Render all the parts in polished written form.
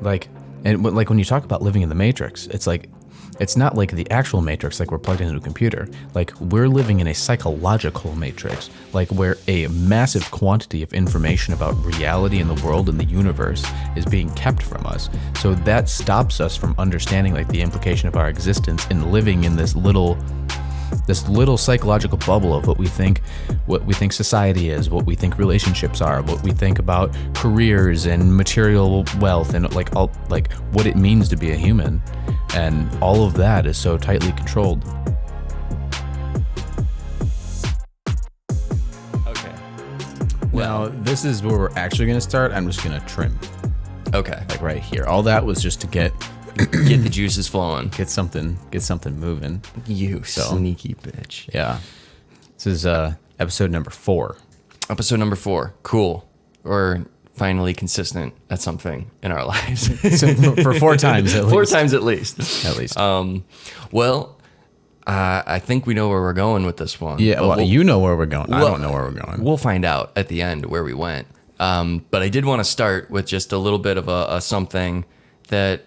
Like, and like when you talk about living in the Matrix, it's like, it's not like the actual Matrix, like we're plugged into a computer. Like, we're living in a psychological Matrix, like where a massive quantity of information about reality in the world and the universe is being kept from us. So that stops us from understanding like the implication of our existence and living in this little psychological bubble of what we think society is, what we think relationships are, what we think about careers and material wealth, and like all like what it means to be a human, and all of that is so tightly controlled. Okay. Now this is where we're actually going to start. I'm just going to trim. Okay. Like right here. All that was just to get the juices flowing. Get something moving. You sneaky bitch. Yeah. This is episode number 4. Episode number 4. Cool. We're finally consistent at something in our lives. So for 4 times at least. 4 times at least. At least. Well, I think we know where we're going with this one. Yeah, well, you know where we're going. I don't know where we're going. We'll find out at the end where we went. But I did want to start with just a little bit of a something that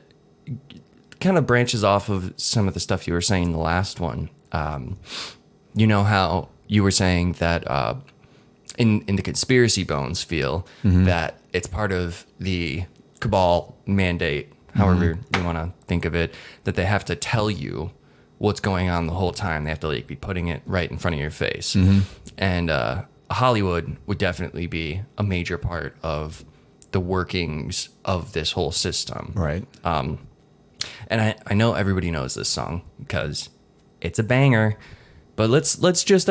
kind of branches off of some of the stuff you were saying in the last one. You know how you were saying that in the conspiracy bones feel that it's part of the cabal mandate, however you want to think of it, that they have to tell you what's going on the whole time. They have to like be putting it right in front of your face. And Hollywood would definitely be a major part of the workings of this whole system. Right. And I know everybody knows this song because it's a banger, but let's just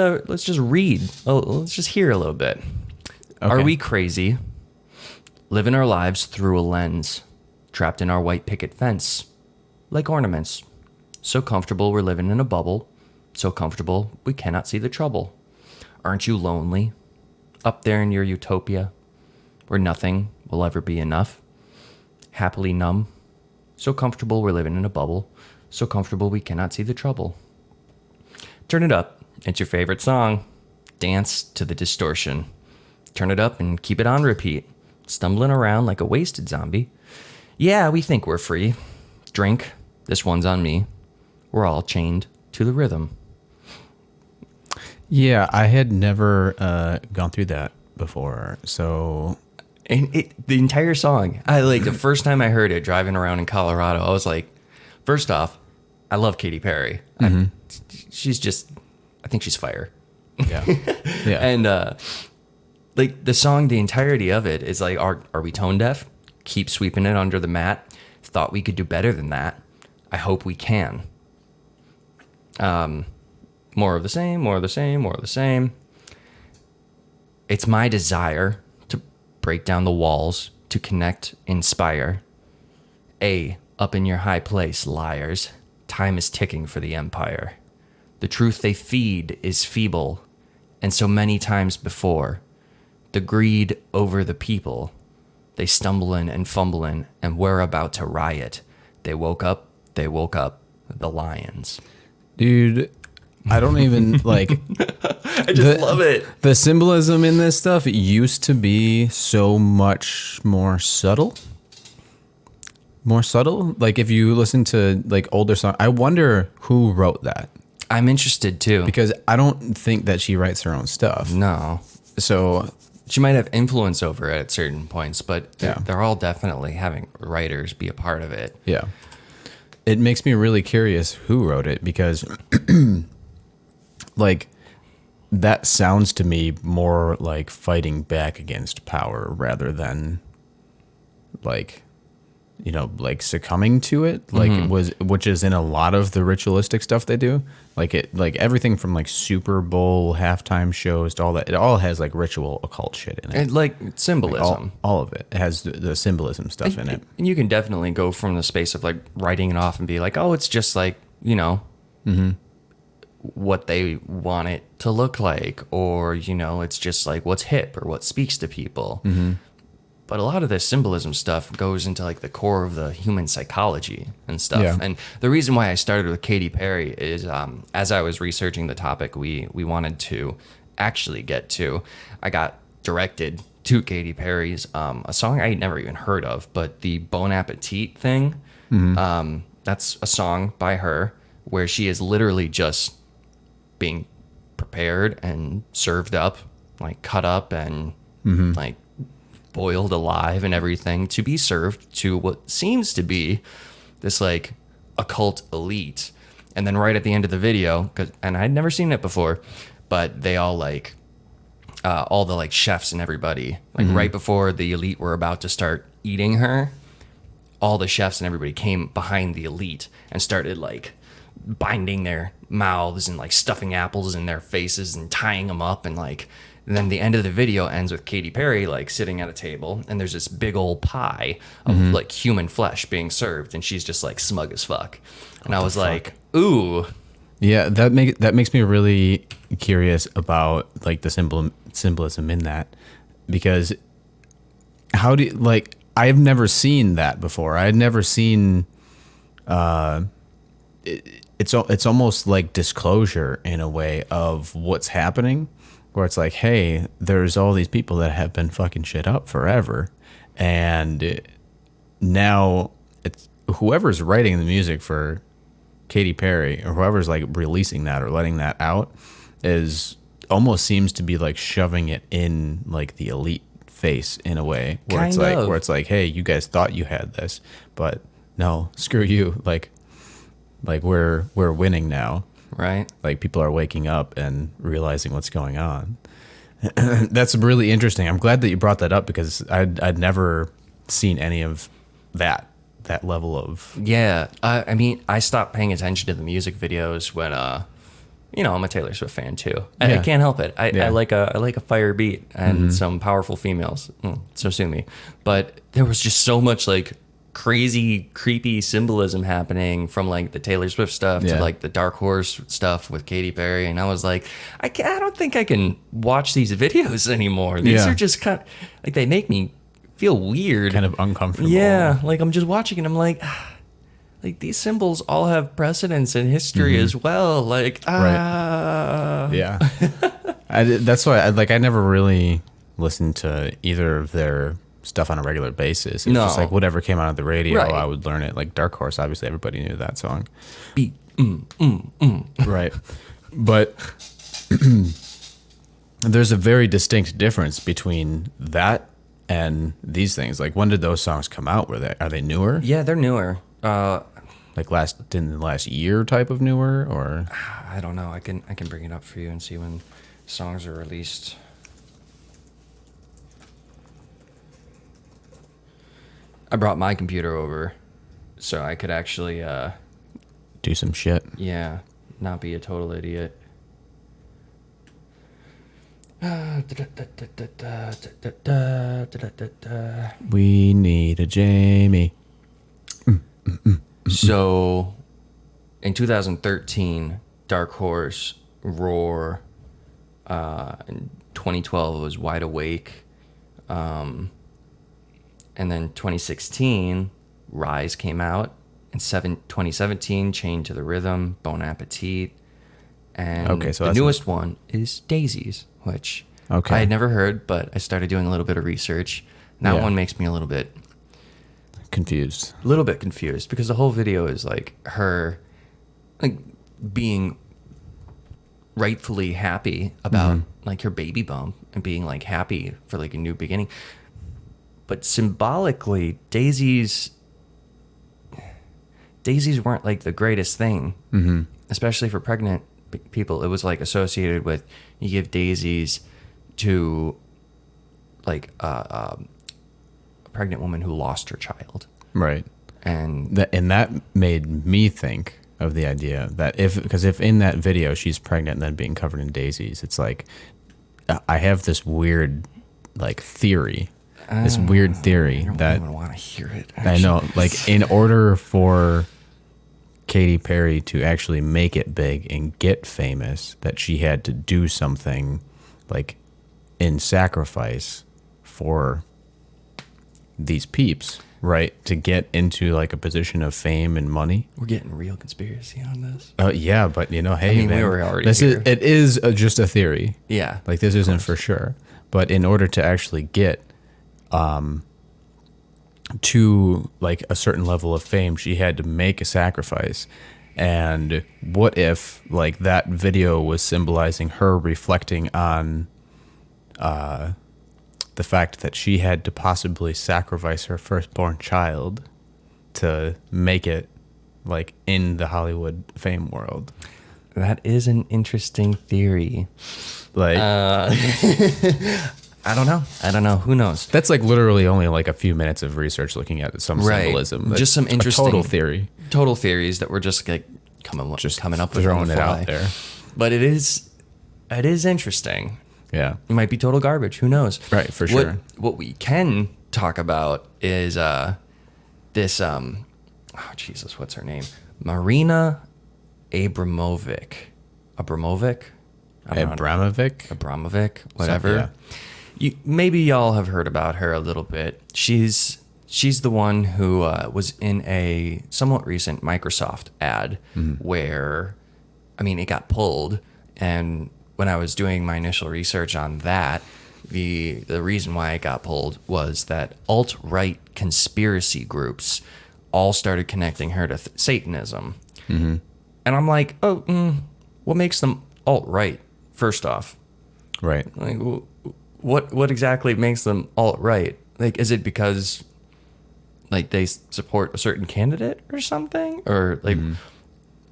read. Oh, let's just hear a little bit. Okay. Are we crazy? Living our lives through a lens, trapped in our white picket fence, like ornaments. So comfortable we're living in a bubble, so comfortable we cannot see the trouble. Aren't you lonely? Up there in your utopia, where nothing will ever be enough? Happily numb? So comfortable we're living in a bubble, so comfortable we cannot see the trouble. Turn it up, it's your favorite song. Dance to the distortion. Turn it up and keep it on repeat. Stumbling around like a wasted zombie. Yeah, we think we're free. Drink, this one's on me. We're all chained to the rhythm. Yeah, I had never gone through that before, so... And the entire song, the first time I heard it driving around in Colorado, I was like, first off, I love Katy Perry. She's just, I think she's fire. Yeah. Yeah. And like the song, the entirety of it is like, are we tone deaf? Keep sweeping it under the mat. Thought we could do better than that. I hope we can. More of the same, more of the same, more of the same. It's my desire to break down the walls, to connect, inspire. Up in your high place, liars. Time is ticking for the empire. The truth they feed is feeble, and so many times before, the greed over the people. They stumbling and fumbling, and we're about to riot. They woke up, the lions. Dude, I don't even like... I just love it. The symbolism in this stuff used to be so much more subtle. More subtle? Like if you listen to like older songs, I wonder who wrote that. I'm interested too. Because I don't think that she writes her own stuff. No. So... She might have influence over it at certain points, but yeah. They're all definitely having writers be a part of it. Yeah. It makes me really curious who wrote it because like that sounds to me more like fighting back against power rather than like, you know, like succumbing to it, like which is in a lot of the ritualistic stuff they do. Like everything from like Super Bowl halftime shows to all that, it all has like ritual occult shit in it. And like symbolism. Like all of it. It has the symbolism stuff in it. And you can definitely go from the space of like writing it off and be like, oh, it's just like, you know, what they want it to look like, or, you know, it's just like what's hip or what speaks to people. But a lot of this symbolism stuff goes into like the core of the human psychology and stuff. Yeah. And the reason why I started with Katy Perry is as I was researching the topic we wanted to actually get to, I got directed to Katy Perry's a song I had never even heard of, but the Bon Appetit thing. That's a song by her where she is literally just being prepared and served up, like cut up and like boiled alive and everything to be served to what seems to be this like occult elite. And then right at the end of the video, and I'd never seen it before, but they all like all the like chefs and everybody, like right before the elite were about to start eating her, all the chefs and everybody came behind the elite and started like binding their mouths and like stuffing apples in their faces and tying them up. And like, and then the end of the video ends with Katy Perry like sitting at a table, and there's this big old pie of like human flesh being served, and she's just like smug as fuck. And I was like, ooh. Yeah, that makes me really curious about like the symbolism in that, because how do you, like, I've never seen that before. I had never seen it's almost like disclosure in a way of what's happening, where it's like, hey, there's all these people that have been fucking shit up forever, and now it's whoever's writing the music for Katy Perry or whoever's like releasing that or letting that out is almost seems to be like shoving it in like the elite face in a way where it's like, hey, you guys thought you had this, but no, screw you. Like we're winning now. Right. Like people are waking up and realizing what's going on. That's really interesting. I'm glad that you brought that up, because I'd never seen any of that level of. Yeah. I mean, I stopped paying attention to the music videos when, I'm a Taylor Swift fan too. I can't help it. I like a fire beat and some powerful females. So sue me. But there was just so much like crazy, creepy symbolism happening from like the Taylor Swift stuff to like the Dark Horse stuff with Katy Perry. And I was like, I don't think I can watch these videos anymore. These are just kind of like, they make me feel weird. Kind of uncomfortable. Yeah. Like I'm just watching and I'm like these symbols all have precedence in history as well. Like, Right. Yeah. That's why I never really listened to either of their stuff on a regular basis. It's just like whatever came out of the radio, I would learn it. Like Dark Horse, obviously everybody knew that song. Beat. Right. But there's a very distinct difference between that and these things. Like, when did those songs come out? Are they newer? Yeah, they're newer. Like in the last year type of newer, or? I don't know. I can bring it up for you and see when songs are released. I brought my computer over so I could actually do some shit. Yeah, not be a total idiot. We need a Jamie. So, in 2013, Dark Horse, Roar, in 2012 was Wide Awake, and then 2016, Rise came out, and 2017, Chained to the Rhythm, Bon Appetit, and so the newest one is Daisies, which I had never heard, but I started doing a little bit of research. That one makes me a little bit confused. A little bit confused, because the whole video is like her like being rightfully happy about like her baby bump and being like happy for like a new beginning. But symbolically, daisies weren't like the greatest thing, especially for pregnant people. It was like associated with, you give daisies to like a pregnant woman who lost her child. Right. And that made me think of the idea that if in that video she's pregnant and then being covered in daisies, it's like, I have this weird like theory. This weird theory I don't that even want to hear it. Actually. I know, like, in order for Katy Perry to actually make it big and get famous, that she had to do something like in sacrifice for these peeps, right? To get into like a position of fame and money. We're getting real conspiracy on this. Yeah, but hey, I mean, man, we were already here. It is just a theory. Yeah, like this isn't for sure. But in order to actually get to like a certain level of fame, she had to make a sacrifice. And what if like that video was symbolizing her reflecting on the fact that she had to possibly sacrifice her firstborn child to make it like in the Hollywood fame world? That is an interesting theory. Like, I don't know. Who knows? that's like literally only like a few minutes of research looking at some symbolism. That's Just some interesting total theory. Total theories that we're just like coming up with Throwing on the it fly. out there. But it is interesting. Yeah. It might be total garbage. Who knows? Right, for sure. What we can talk about is this oh Jesus, what's her name? Marina Abramovic. Abramovic, whatever. Yeah. Maybe y'all have heard about her a little bit. She's the one who was in a somewhat recent Microsoft ad where, I mean, it got pulled. And when I was doing my initial research on that, the reason why it got pulled was that alt-right conspiracy groups all started connecting her to Satanism. Mm-hmm. And I'm like, what makes them alt-right, first off? Right. Like, what exactly makes them alt-right? Like, is it because like they support a certain candidate or something? Or like,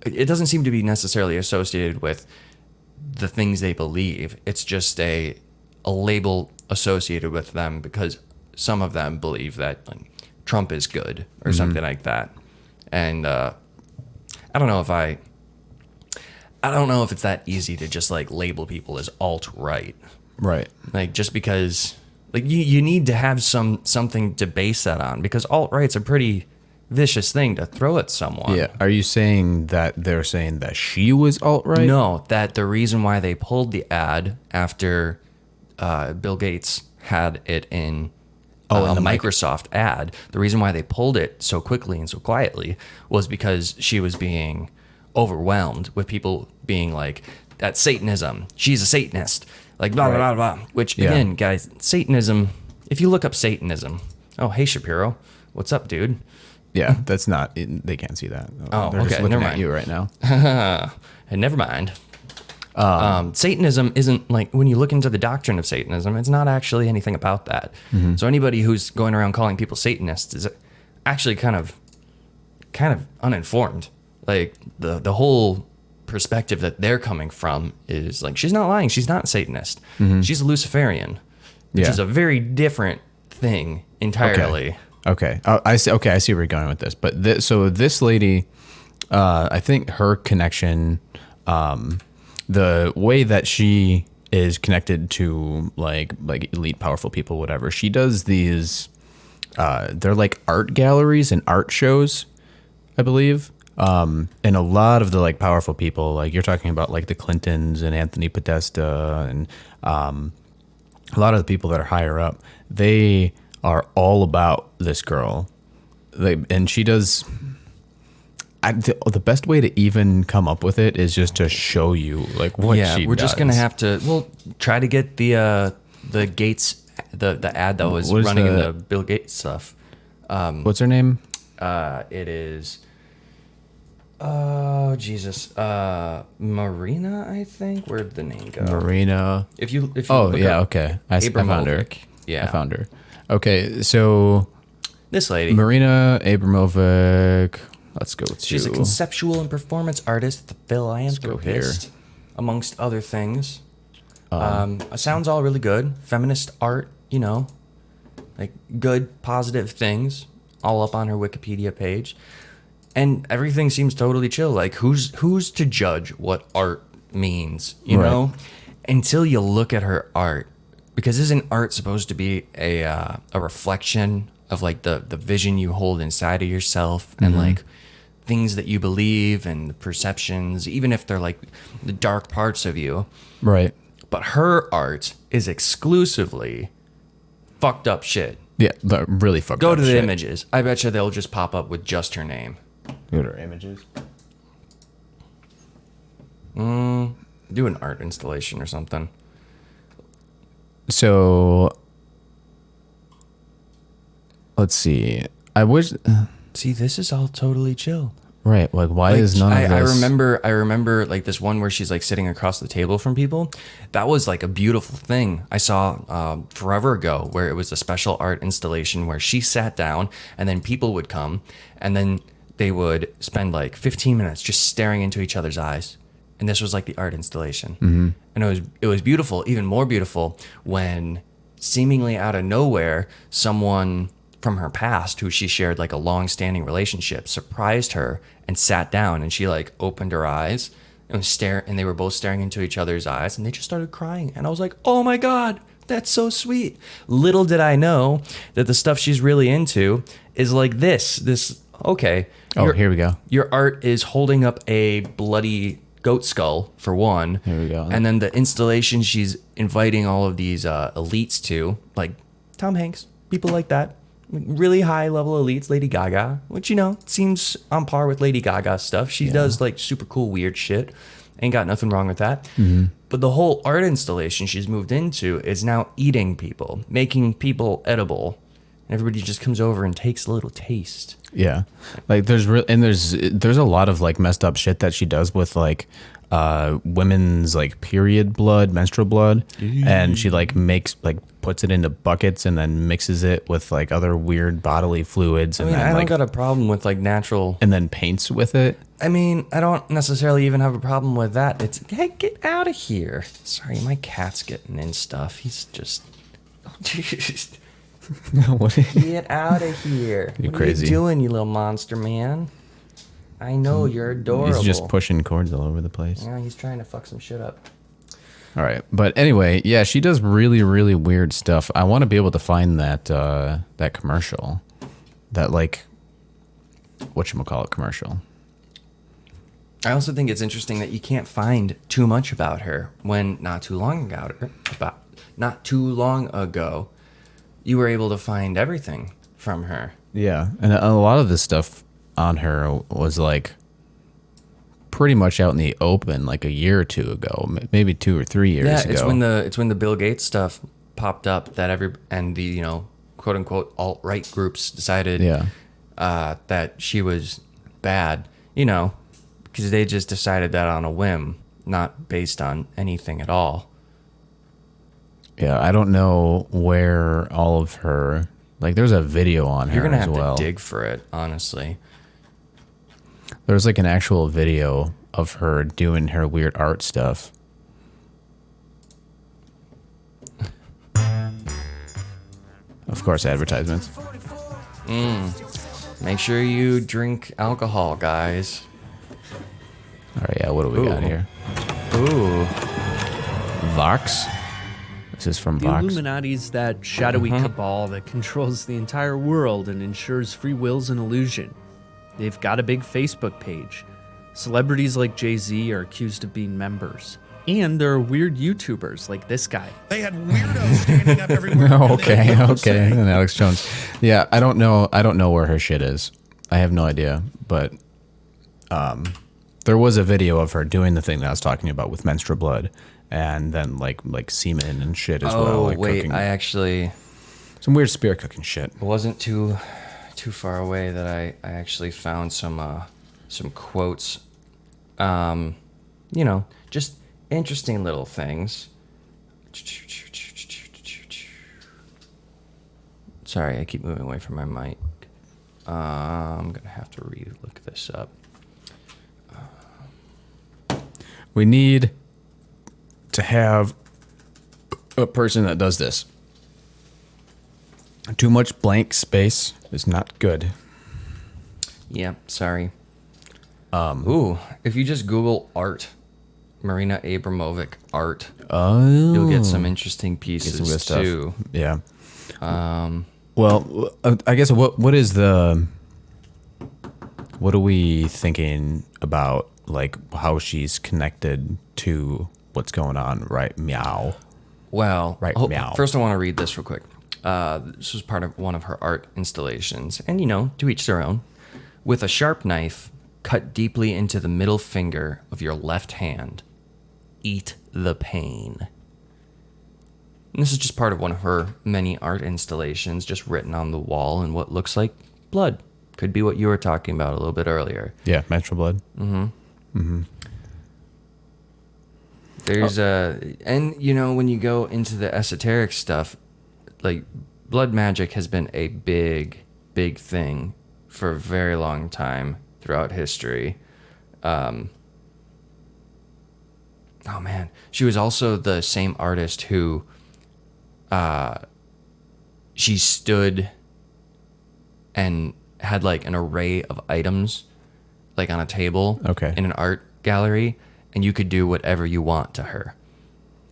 it doesn't seem to be necessarily associated with the things they believe. It's just a label associated with them because some of them believe that like, Trump is good or something like that. And I don't know if it's that easy to just like label people as alt-right. Right. Like just because like you need to have something to base that on, because alt-right's a pretty vicious thing to throw at someone. Yeah. Are you saying that they're saying that she was alt-right? No, that the reason why they pulled the ad after Bill Gates had it in a Microsoft ad, the reason why they pulled it so quickly and so quietly was because she was being overwhelmed with people being like, that's Satanism. She's a Satanist. Like, blah, blah, blah, blah. Which, again, guys, Satanism, if you look up Satanism, oh, hey, Shapiro, what's up, dude? Yeah, that's not, they can't see that. Oh, they're okay, just looking never at mind. you right now. And never mind. Satanism isn't like, when you look into the doctrine of Satanism, it's not actually anything about that. So anybody who's going around calling people Satanists is actually kind of uninformed. Like the whole perspective that they're coming from is like, she's not lying. She's not a Satanist. She's a Luciferian, which is a very different thing entirely. Okay. I see. Okay, I see where you're going with this. But so this lady, I think her connection, the way that she is connected to like elite, powerful people, whatever. She does these. They're like art galleries and art shows, I believe. And a lot of the like powerful people, like you're talking about like the Clintons and Anthony Podesta and a lot of the people that are higher up, they are all about this girl. And she does. The best way to even come up with it is just to show you like what she does. Yeah, we're just gonna have to try to get the Gates the ad that was running in the Bill Gates stuff. What's her name? It is. Oh Jesus, Marina, I think. Where'd the name go? Marina. If you oh yeah, okay. I found her. Yeah, I found her. Okay, so this lady, Marina Abramovic. Let's go to. She's a conceptual and performance artist, philanthropist, amongst other things. Sounds all really good. Feminist art, you know, like good, positive things, all up on her Wikipedia page. And everything seems totally chill. Like, who's to judge what art means, you know? Until you look at her art. Because isn't art supposed to be a reflection of, like, the vision you hold inside of yourself and, like, things that you believe and the perceptions, even if they're, like, the dark parts of you. Right. But her art is exclusively fucked up shit. Yeah, really fucked up Go to the shit. images. I bet you they'll just pop up with just her name. Go to her images. Do an art installation or something. So let's see. I wish. See, this is all totally chill. Right. Like, why Like, is none of this? I remember like this one where she's like sitting across the table from people. That was like a beautiful thing I saw forever ago, where it was a special art installation where she sat down and then people would come and then they would spend like 15 minutes just staring into each other's eyes. And this was like the art installation. Mm-hmm. And it was beautiful, even more beautiful when seemingly out of nowhere, someone from her past who she shared like a long-standing relationship surprised her and sat down, and she like opened her eyes and and they were both staring into each other's eyes, and they just started crying. And I was like, oh my God, that's so sweet. Little did I know that the stuff she's really into is like this. Okay. Oh, here we go. Your art is holding up a bloody goat skull for one. Here we go. And then the installation she's inviting all of these elites to, like Tom Hanks, people like that. Really high level elites, Lady Gaga, which, you know, seems on par with Lady Gaga's stuff. She does like super cool, weird shit. Ain't got nothing wrong with that. Mm-hmm. But the whole art installation she's moved into is now eating people, making people edible. And everybody just comes over and takes a little taste. Yeah. Like there's a lot of like messed up shit that she does with like women's like period blood, menstrual blood, and she like puts it into buckets and then mixes it with like other weird bodily fluids. And I mean, then, I don't like, got a problem with like natural. and then paints with it. I mean, I don't necessarily even have a problem with that. It's, hey, get out of here. Sorry, my cat's getting in stuff. He's just. What? Get out of here. You're what crazy. Are you doing, you little monster man? I know, you're adorable. He's just pushing cords all over the place. Yeah, he's trying to fuck some shit up. All right, but anyway, yeah, she does really, really weird stuff. I want to be able to find that commercial, that like whatchamacallit commercial. I also think it's interesting that you can't find too much about her when not too long ago, you were able to find everything from her. Yeah, and a lot of this stuff on her was like pretty much out in the open like a year or two ago, maybe 2 or 3 years ago. It's when the Bill Gates stuff popped up that the, you know, quote unquote alt-right groups decided that she was bad, you know, because they just decided that on a whim, not based on anything at all. Yeah, I don't know where all of her, like there's a video on her as well. You're going to have to dig for it, honestly. There's like an actual video of her doing her weird art stuff. Of course, advertisements. Make sure you drink alcohol, guys. All right, yeah, what do we got here? Ooh. Vox? This is from The Vox. Illuminati's that shadowy cabal that controls the entire world and ensures free will's an illusion. They've got a big Facebook page. Celebrities like Jay-Z are accused of being members. And there are weird YouTubers like this guy. They had weirdos standing up everywhere. Okay. And Alex Jones. Yeah, I don't know where her shit is. I have no idea. But there was a video of her doing the thing that I was talking about with menstrual blood, and then like semen and shit as well. Like wait, cooking. I actually Some weird spirit cooking shit. it wasn't too far away that I actually found some quotes. You know, just interesting little things. Sorry, I keep moving away from my mic. I'm gonna have to look this up. We need to have a person that does this. Too much blank space is not good. Yeah, sorry. Ooh, if you just Google art, Marina Abramovic art, you'll get some interesting pieces Get some good stuff. too. Yeah. Well, I guess what are we thinking about, like how she's connected to what's going on right meow? Well, Right, meow. first I want to read this real quick. This was part of one of her art installations, and you know, to each their own. With a sharp knife, cut deeply into the middle finger of your left hand. Eat the pain. And this is just part of one of her many art installations, just written on the wall in what looks like blood. Could be what you were talking about a little bit earlier. Yeah, menstrual blood. There's and you know, when you go into the esoteric stuff, like blood magic has been a big thing for a very long time throughout history. Oh man, she was also the same artist who she stood and had like an array of items like on a table in an art gallery, and you could do whatever you want to her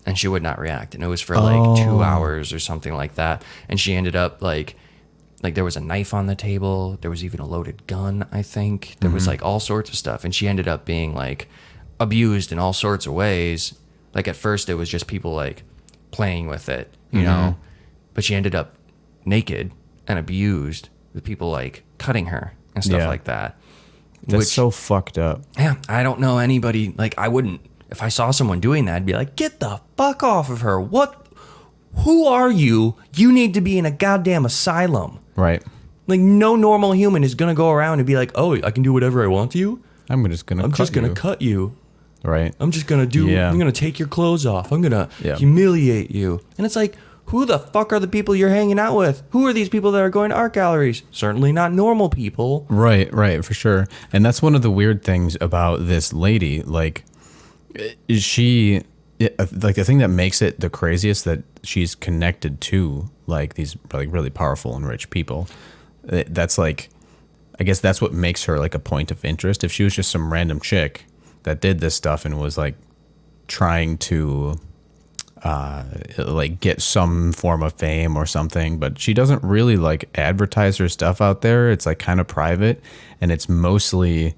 and she would not react, and it was for like 2 hours or something like that. And she ended up like there was a knife on the table, there was even a loaded gun, I think there was like all sorts of stuff, and she ended up being like abused in all sorts of ways. Like at first it was just people like playing with it, you know, but she ended up naked and abused with people like cutting her and stuff like that. That's so fucked up. Yeah, I don't know anybody, like I wouldn't, if I saw someone doing that, I'd be like, get the fuck off of her. Who are you? You need to be in a goddamn asylum. Right. Like no normal human is going to go around and be like, oh, I can do whatever I want to you. I'm just going to cut you. Right. I'm just going to I'm going to take your clothes off. I'm going to humiliate you. And it's like, who the fuck are the people you're hanging out with? Who are these people that are going to art galleries? Certainly not normal people. Right, for sure. And that's one of the weird things about this lady. Like, the thing that makes it the craziest that she's connected to like these like really powerful and rich people. That's like, I guess that's what makes her like a point of interest. If she was just some random chick that did this stuff and was like trying to like get some form of fame or something, but she doesn't really like advertise her stuff out there. It's like kind of private, and it's mostly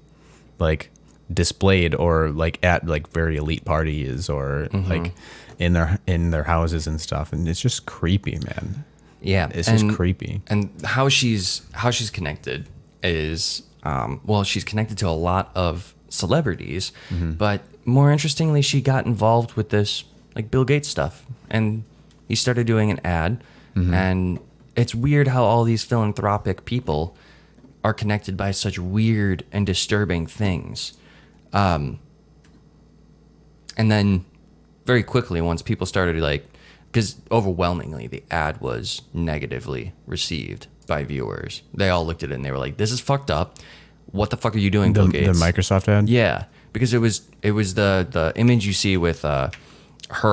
like displayed or like at like very elite parties or like in their houses and stuff, and it's just creepy, man. Yeah, it's just creepy. And how she's connected is she's connected to a lot of celebrities, but more interestingly, she got involved with this like Bill Gates stuff, and he started doing an ad, and it's weird how all these philanthropic people are connected by such weird and disturbing things. And then very quickly, once people started like, because overwhelmingly the ad was negatively received by viewers. They all looked at it and they were like, this is fucked up. What the fuck are you doing, Bill Gates? The Microsoft ad? Yeah, because it was the image you see with her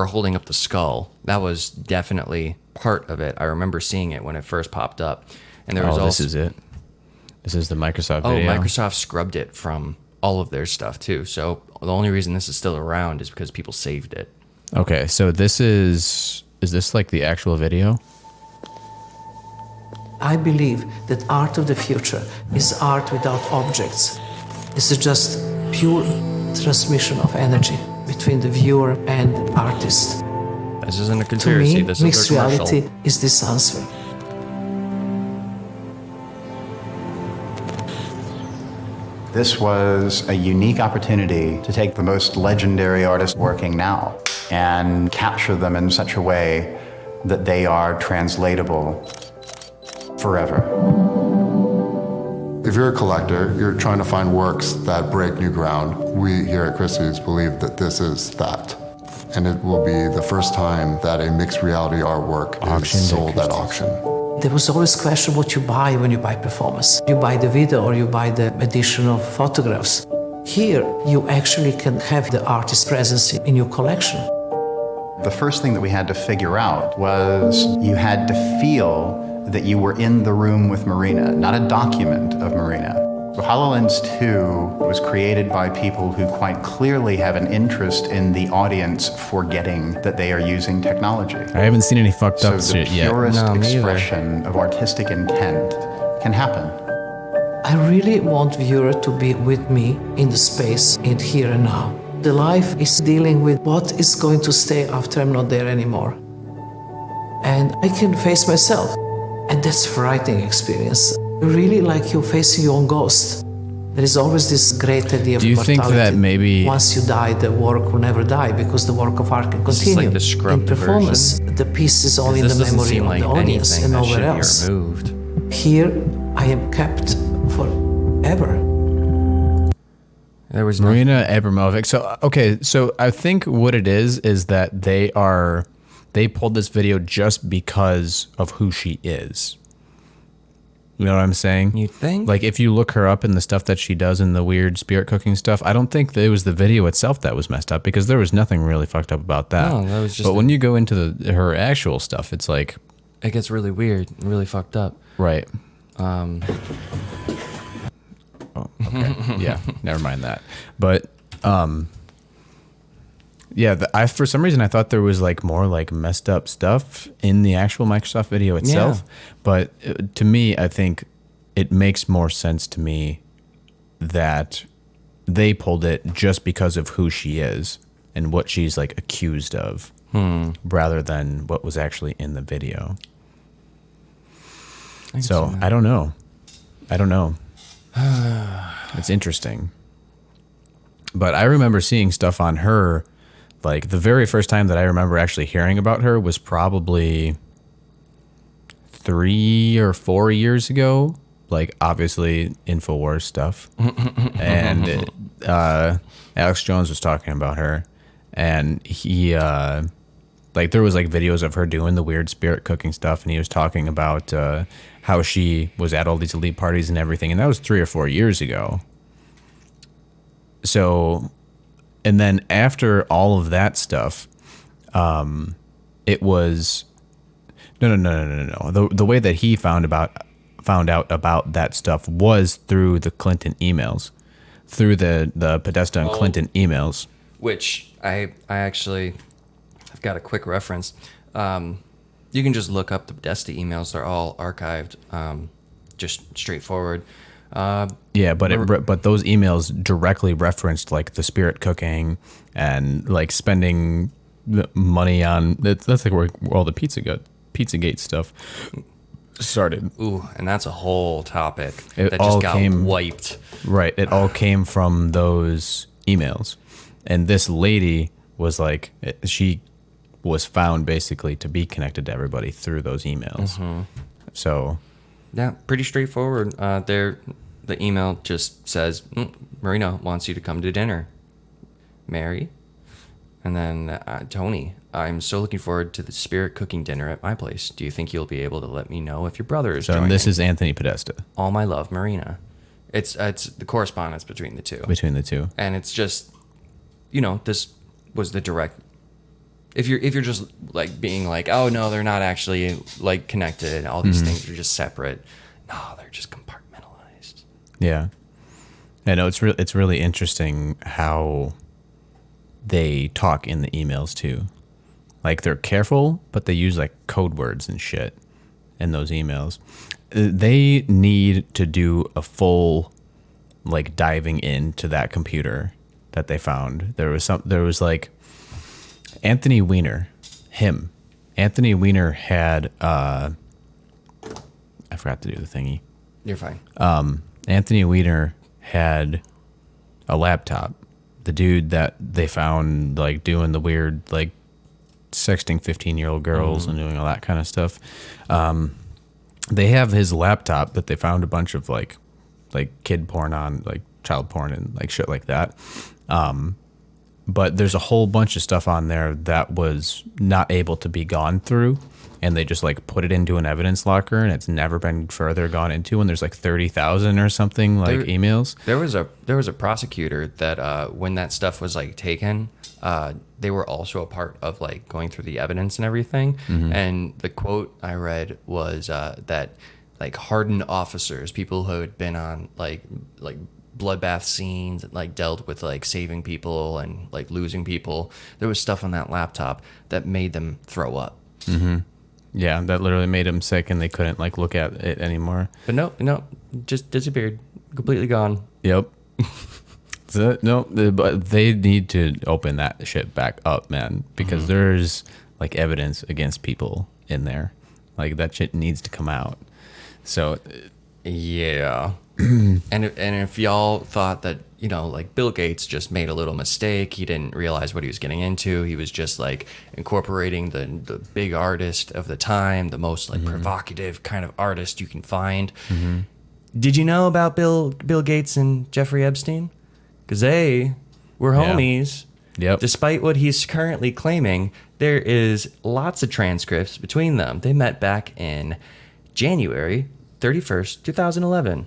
holding up the skull. That was definitely part of it. I remember seeing it when it first popped up. And there was also, this is it. This is the Microsoft video. video. Microsoft scrubbed it from all of their stuff too. So the only reason this is still around is because people saved it. Okay, so this is this like the actual video? I believe that art of the future is art without objects. It's just pure transmission of energy between the viewer and artist. This isn't a conspiracy. To me, this mixed is a commercial. reality is this answer. This was a unique opportunity to take the most legendary artists working now and capture them in such a way that they are translatable forever. If you're a collector, you're trying to find works that break new ground. We here at Christie's believe that this is that. And it will be the first time that a mixed reality artwork is sold at auction. There was always a question what you buy when you buy performance. You buy the video or you buy the edition of photographs. Here, you actually can have the artist's presence in your collection. The first thing that we had to figure out was you had to feel that you were in the room with Marina, not a document of Marina. So HoloLens 2 was created by people who quite clearly have an interest in the audience forgetting that they are using technology. I haven't seen any fucked up shit yet. So the purest expression of artistic intent can happen. I really want viewer to be with me in the space, in here and now. The life is dealing with what is going to stay after I'm not there anymore. And I can face myself. And that's a frightening experience. Really like you're facing your own ghost. There is always this great idea of Do you think immortality. that maybe- once you die, the work will never die because the work of art can This is continue. like the scrubbed in performance, version. the piece is only in This the doesn't memory seem of like the audience anything and that should nowhere be else. removed. Here, I am kept forever. There was Marina Abramovic. So okay, so I think what it is that they pulled this video just because of who she is. You know what I'm saying? You think? Like if you look her up in the stuff that she does in the weird spirit cooking stuff, I don't think that it was the video itself that was messed up because there was nothing really fucked up about that. No, that was just But when you go into her actual stuff, it's like it gets really weird, really fucked up. right. Okay. Yeah, never mind that. But yeah, I for some reason I thought there was like more like messed up stuff in the actual Microsoft video itself. Yeah. But to me, I think it makes more sense to me that they pulled it just because of who she is and what she's like accused of, rather than what was actually in the video. So I don't know. It's interesting. But I remember seeing stuff on her, like the very first time that I remember actually hearing about her was probably 3 or 4 years ago. Like obviously InfoWars stuff. And Alex Jones was talking about her, and he like there was like videos of her doing the weird spirit cooking stuff, and he was talking about how she was at all these elite parties and everything, and that was 3 or 4 years ago. So, and then after all of that stuff, it was no. The way that he found out about that stuff was through the Clinton emails, through the Podesta and Clinton emails. Which I actually, I've got a quick reference. You can just look up the Podesta emails. They're all archived, just straightforward. Yeah, but those emails directly referenced like the spirit cooking and like spending the money on that's like where all the Pizzagate stuff started. Ooh, and that's a whole topic It that all just got came- wiped. Right, it all came from those emails, and this lady was like she was found basically to be connected to everybody through those emails. So Yeah, pretty straightforward. The email just says, Marina wants you to come to dinner. Mary. And then Tony, I'm so looking forward to the spirit cooking dinner at my place. Do you think you'll be able to let me know if your brother is joining? this is Anthony Podesta All my love, Marina. It's the correspondence between the two. between the two. And it's just, this was the direct. If you're just like being like, oh no, they're not actually like connected. All these things are just separate. No, they're just compartmentalized. Yeah, I know it's really interesting how they talk in the emails too. Like they're careful, but they use like code words and shit in those emails. They need to do a full like diving into that computer that they found. There was like Anthony Weiner, Anthony Weiner had I forgot to do the thingy. You're fine. Anthony Weiner had a laptop. The dude that they found like doing the weird like sexting 15-year-old girls and doing all that kind of stuff. They have his laptop that they found a bunch of like kid porn on, like child porn and like shit like that. But there's a whole bunch of stuff on there that was not able to be gone through, and they just like put it into an evidence locker, and it's never been further gone into. And there's like 30,000 or something like emails. There was a prosecutor that when that stuff was like taken, they were also a part of like going through the evidence and everything. And the quote I read was that like hardened officers, people who had been on like bloodbath scenes and like dealt with like saving people and like losing people, there was stuff on that laptop that made them throw up. Yeah, that literally made them sick, and they couldn't like look at it anymore. But no, just disappeared, completely gone. Yep. But they need to open that shit back up, man, because there's like evidence against people in there. Like that shit needs to come out. So Yeah. And if y'all thought that, you know, like Bill Gates just made a little mistake, he didn't realize what he was getting into. He was just like incorporating the big artist of the time, the most like provocative kind of artist you can find. Did you know about Bill Gates and Jeffrey Epstein? Because they were homies. Yep. Despite what he's currently claiming, there is lots of transcripts between them. They met back in January 31st, 2011.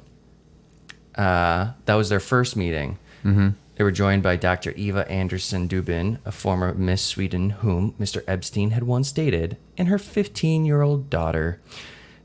That was their first meeting. They were joined by Dr. Eva Anderson Dubin, a former Miss Sweden whom Mr. Epstein had once dated, and her 15-year-old daughter.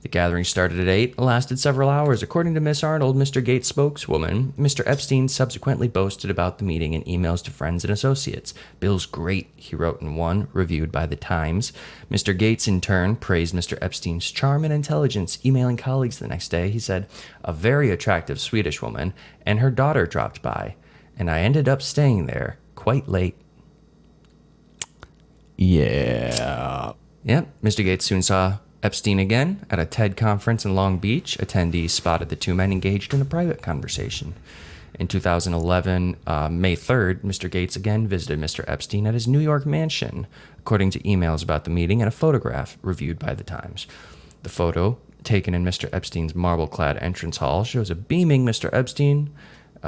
The gathering started at 8 and lasted several hours. According to Miss Arnold, Mr. Gates' spokeswoman, Mr. Epstein subsequently boasted about the meeting in emails to friends and associates. Bill's great, he wrote in one, reviewed by The Times. Mr. Gates, in turn, praised Mr. Epstein's charm and intelligence. Emailing colleagues the next day, he said, "A very attractive Swedish woman, and her daughter dropped by, and I ended up staying there quite late." Yeah. Yep, Mr. Gates soon saw Epstein again at a TED conference in Long Beach. Attendees spotted the two men engaged in a private conversation. In 2011, May 3rd, Mr. Gates again visited Mr. Epstein at his New York mansion, according to emails about the meeting and a photograph reviewed by The Times. The photo, taken in Mr. Epstein's marble-clad entrance hall, shows a beaming Mr. Epstein,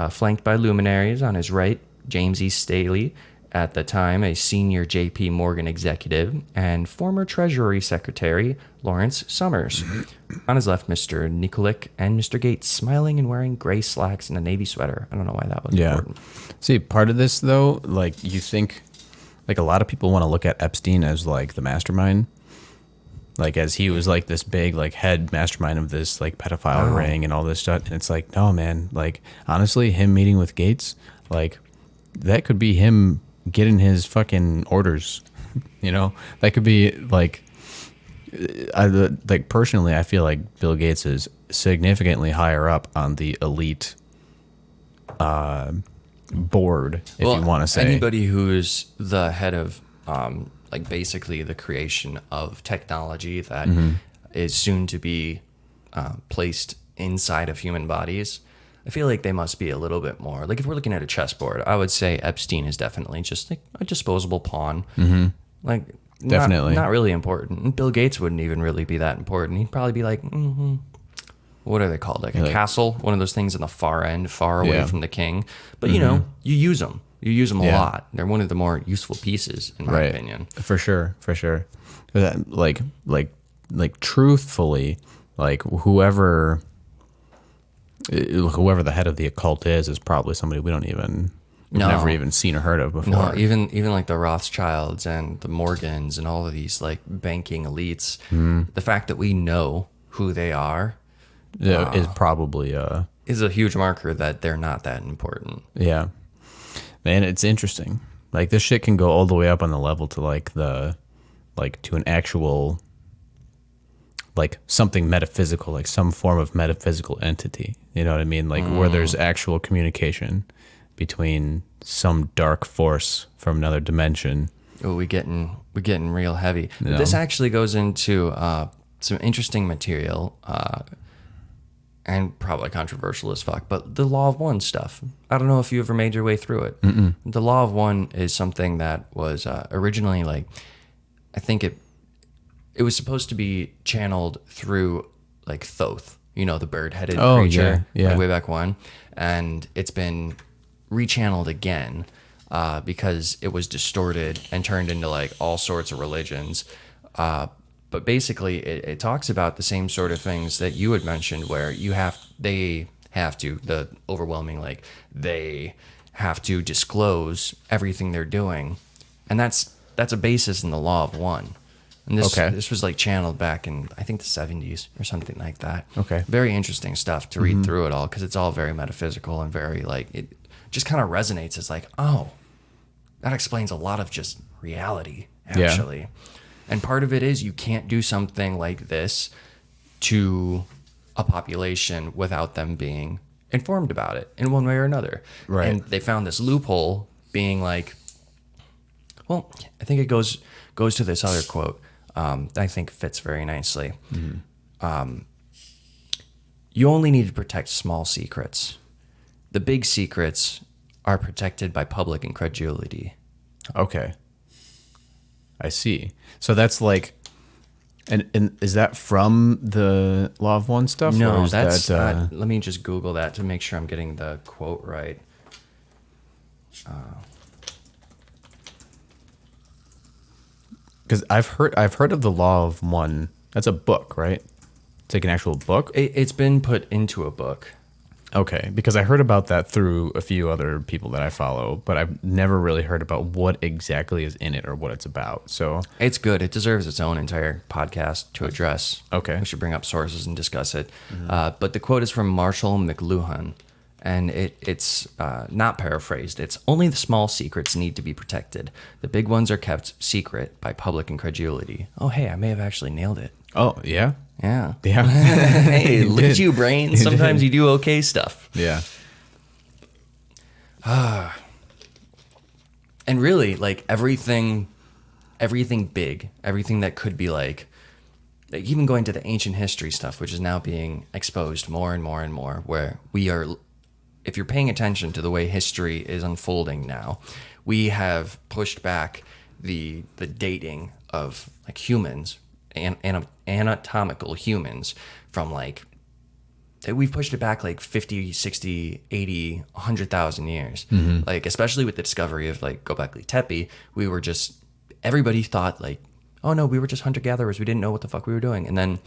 flanked by luminaries. On his right, James E. Staley, at the time a senior J.P. Morgan executive, and former Treasury Secretary Lawrence Summers. On his left, Mr. Nikolic and Mr. Gates, smiling and wearing gray slacks and a navy sweater. I don't know why that was important. See, part of this, though, like, you think, like, a lot of people want to look at Epstein as, like, the mastermind. Like, as he was, like, this big, like, head mastermind of this, like, pedophile ring and all this stuff. And it's like, no, man. Like, honestly, him meeting with Gates, like, that could be him getting his fucking orders, you know? That could be, like, personally, I feel like Bill Gates is significantly higher up on the elite board, if you want to say. Anybody who's the head of, like, basically the creation of technology that is soon to be placed inside of human bodies, I feel like they must be a little bit more. Like, if we're looking at a chessboard, I would say Epstein is definitely just like a disposable pawn. Like, Definitely. Not really important. And Bill Gates wouldn't even really be that important. He'd probably be like, what are they called? Like a castle? One of those things in the far end, far away from the king. But, you know, you use them. You use them a lot. They're one of the more useful pieces, in my opinion. For sure. For sure. Like, truthfully, like, whoever the head of the occult is probably somebody we've never even seen or heard of before. No, even like the Rothschilds and the Morgans and all of these like banking elites, the fact that we know who they are is probably is a huge marker that they're not that important. Yeah. Man, it's interesting. Like, this shit can go all the way up on the level to to an actual, like, something metaphysical, like some form of metaphysical entity. You know what I mean? Like, where there's actual communication between some dark force from another dimension. Oh, we're getting real heavy. Yeah. This actually goes into some interesting material, and probably controversial as fuck, but the Law of One stuff. I don't know if you ever made your way through it. The Law of One is something that was originally, like, I think it was supposed to be channeled through, like, Thoth, you know, the bird-headed creature, like, way back when. And it's been rechanneled again because it was distorted and turned into, like, all sorts of religions. But basically, it talks about the same sort of things that you had mentioned, where they have to disclose everything they're doing. And that's a basis in the Law of One. And this was like channeled back in, I think, the 70s or something like that. Okay. Very interesting stuff to read through it all, because it's all very metaphysical and very, like, it just kind of resonates as like, oh, that explains a lot of just reality, actually. Yeah. And part of it is you can't do something like this to a population without them being informed about it in one way or another. Right. And they found this loophole being like, well, I think it goes to this other quote. I think fits very nicely. you only need to protect small secrets. The big secrets are protected by public incredulity. Okay. I see. So that's like, and is that from the Law of One stuff? or No, is that's. that, Let me just Google that to make sure I'm getting the quote right. because I've heard of the Law of One. That's a book, right? It's like an actual book. It's been put into a book. Okay, because I heard about that through a few other people that I follow, but I've never really heard about what exactly is in it or what it's about. So It's good. It deserves its own entire podcast to address. Okay. We should bring up sources and discuss it. But the quote is from Marshall McLuhan, and it's not paraphrased. It's only the small secrets need to be protected. The big ones are kept secret by public incredulity. Oh, hey, I may have actually nailed it. oh yeah, Yeah. yeah, Hey, look at did. you, brain. Sometimes you do okay stuff. yeah. And really, like everything big, everything that could be like even going to the ancient history stuff, which is now being exposed more and more and more, where we are, if you're paying attention to the way history is unfolding now, we have pushed back the dating of like humans and anatomical humans from like, we've pushed it back like 50, 60, 80, 100,000 years. Like, especially with the discovery of like Göbekli Tepe, we were just, everybody thought like, oh no, we were just hunter-gatherers. We didn't know what the fuck we were doing. And then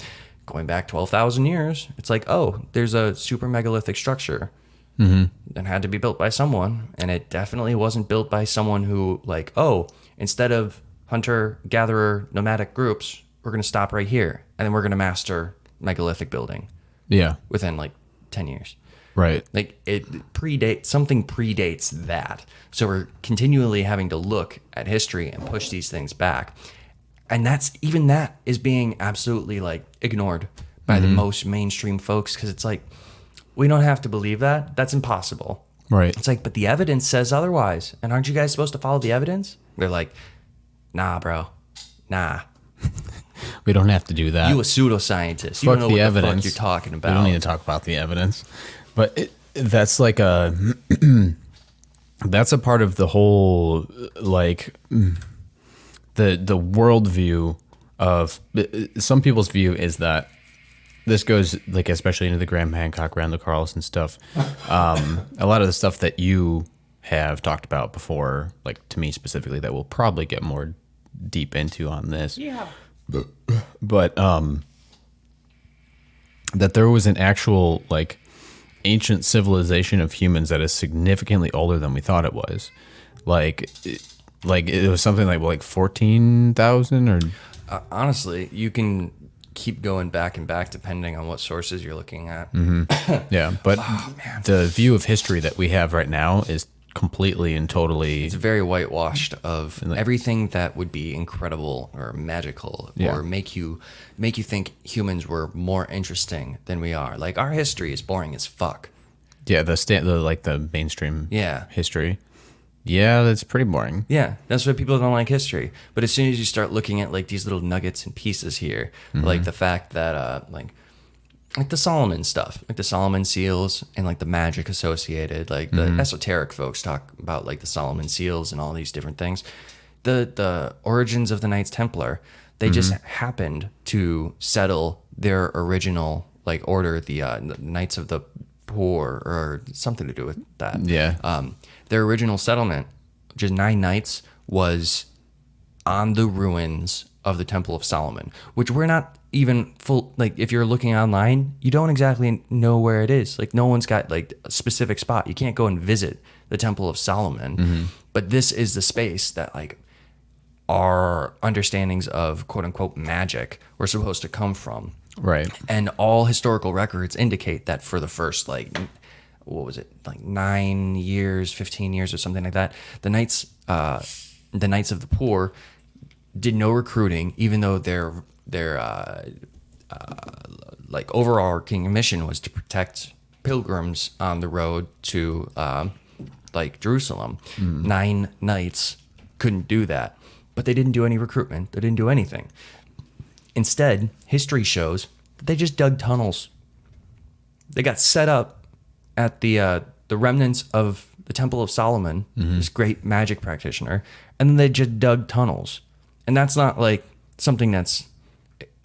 going back 12,000 years, it's like, oh, there's a super megalithic structure that had to be built by someone. And it definitely wasn't built by someone who like, oh, instead of hunter-gatherer nomadic groups, we're going to stop right here. And then we're going to master megalithic building Yeah, within like 10 years. right. Like something predates that. So we're continually having to look at history and push these things back. And that is being absolutely like ignored by the most mainstream folks. Cause it's like, we don't have to believe that. That's impossible. Right. It's like, but the evidence says otherwise. And aren't you guys supposed to follow the evidence? They're like, nah, bro. Nah. We don't have to do that. You a pseudoscientist. You Fuck don't know the what evidence. the fuck you're talking about. We don't need to talk about the evidence. But that's like a that's a part of the whole like the worldview of some people's view is that this goes like especially into the Graham Hancock, Randall Carlson stuff. A lot of the stuff that you have talked about before, like to me specifically, that we'll probably get more deep into on this. Yeah. But that there was an actual like ancient civilization of humans that is significantly older than we thought it was. Like it was something like 14,000 or Honestly, you can keep going back and back depending on what sources you're looking at. yeah. But the view of history that we have right now is completely and totally It's very whitewashed of everything that would be incredible or magical or make you think humans were more interesting than we are. Like our history is boring as fuck. yeah the like the mainstream Yeah. history. Yeah, that's pretty boring. Yeah, that's why people don't like history. But as soon as you start looking at like these little nuggets and pieces here, like the fact that like the Solomon stuff, like the Solomon seals and like the magic associated, like the esoteric folks talk about like the Solomon seals and all these different things. The origins of the Knights Templar, they just happened to settle their original like order, the Knights of the Poor or something to do with that. Yeah. Their original settlement, just 9 knights, was on the ruins of the Temple of Solomon, which we're not even full. Like, if you're looking online, you don't exactly know where it is. Like, no one's got like a specific spot. You can't go and visit the Temple of Solomon. But this is the space that like our understandings of quote unquote magic were supposed to come from. Right. And all historical records indicate that for the first like, what was it, like 9 years, 15 years or something like that, the Knights of the Poor did no recruiting, even though their like overarching mission was to protect pilgrims on the road to like Jerusalem. 9 knights couldn't do that, but they didn't do any recruitment. They didn't do anything. Instead, history shows that they just dug tunnels. they got set up at the remnants of the Temple of Solomon, this great magic practitioner, and then they just dug tunnels. And that's not like something that's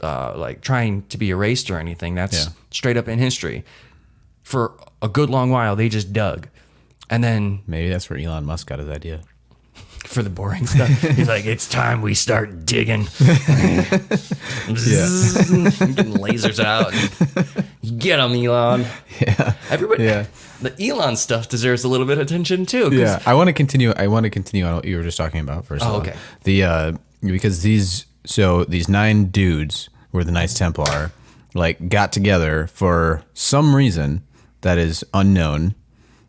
like trying to be erased or anything. That's straight up in history. For a good long while, they just dug. And then Maybe that's where Elon Musk got his idea. for the boring stuff, he's like, it's time we start digging. Getting lasers out. Get them, Elon. Yeah. Everybody, Yeah. the Elon stuff deserves a little bit of attention too. 'Cause Yeah, I want to continue on what you were just talking about first. Oh, of all. okay. Because these 9 dudes were the Knights Templar, like got together for some reason that is unknown,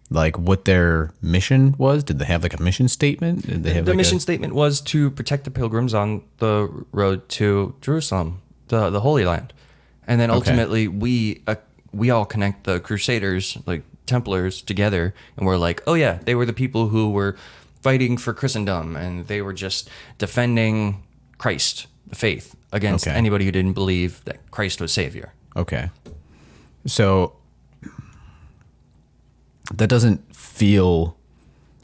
like what their mission was. Did they have like a mission statement? Did they have The mission statement was to protect the pilgrims on the road to Jerusalem, the Holy Land, and then ultimately we all connect the Crusaders, like Templars, together, and we're like, oh yeah, they were the people who were fighting for Christendom, and they were just defending Christ, the faith, against anybody who didn't believe that Christ was Savior. Okay. So that doesn't feel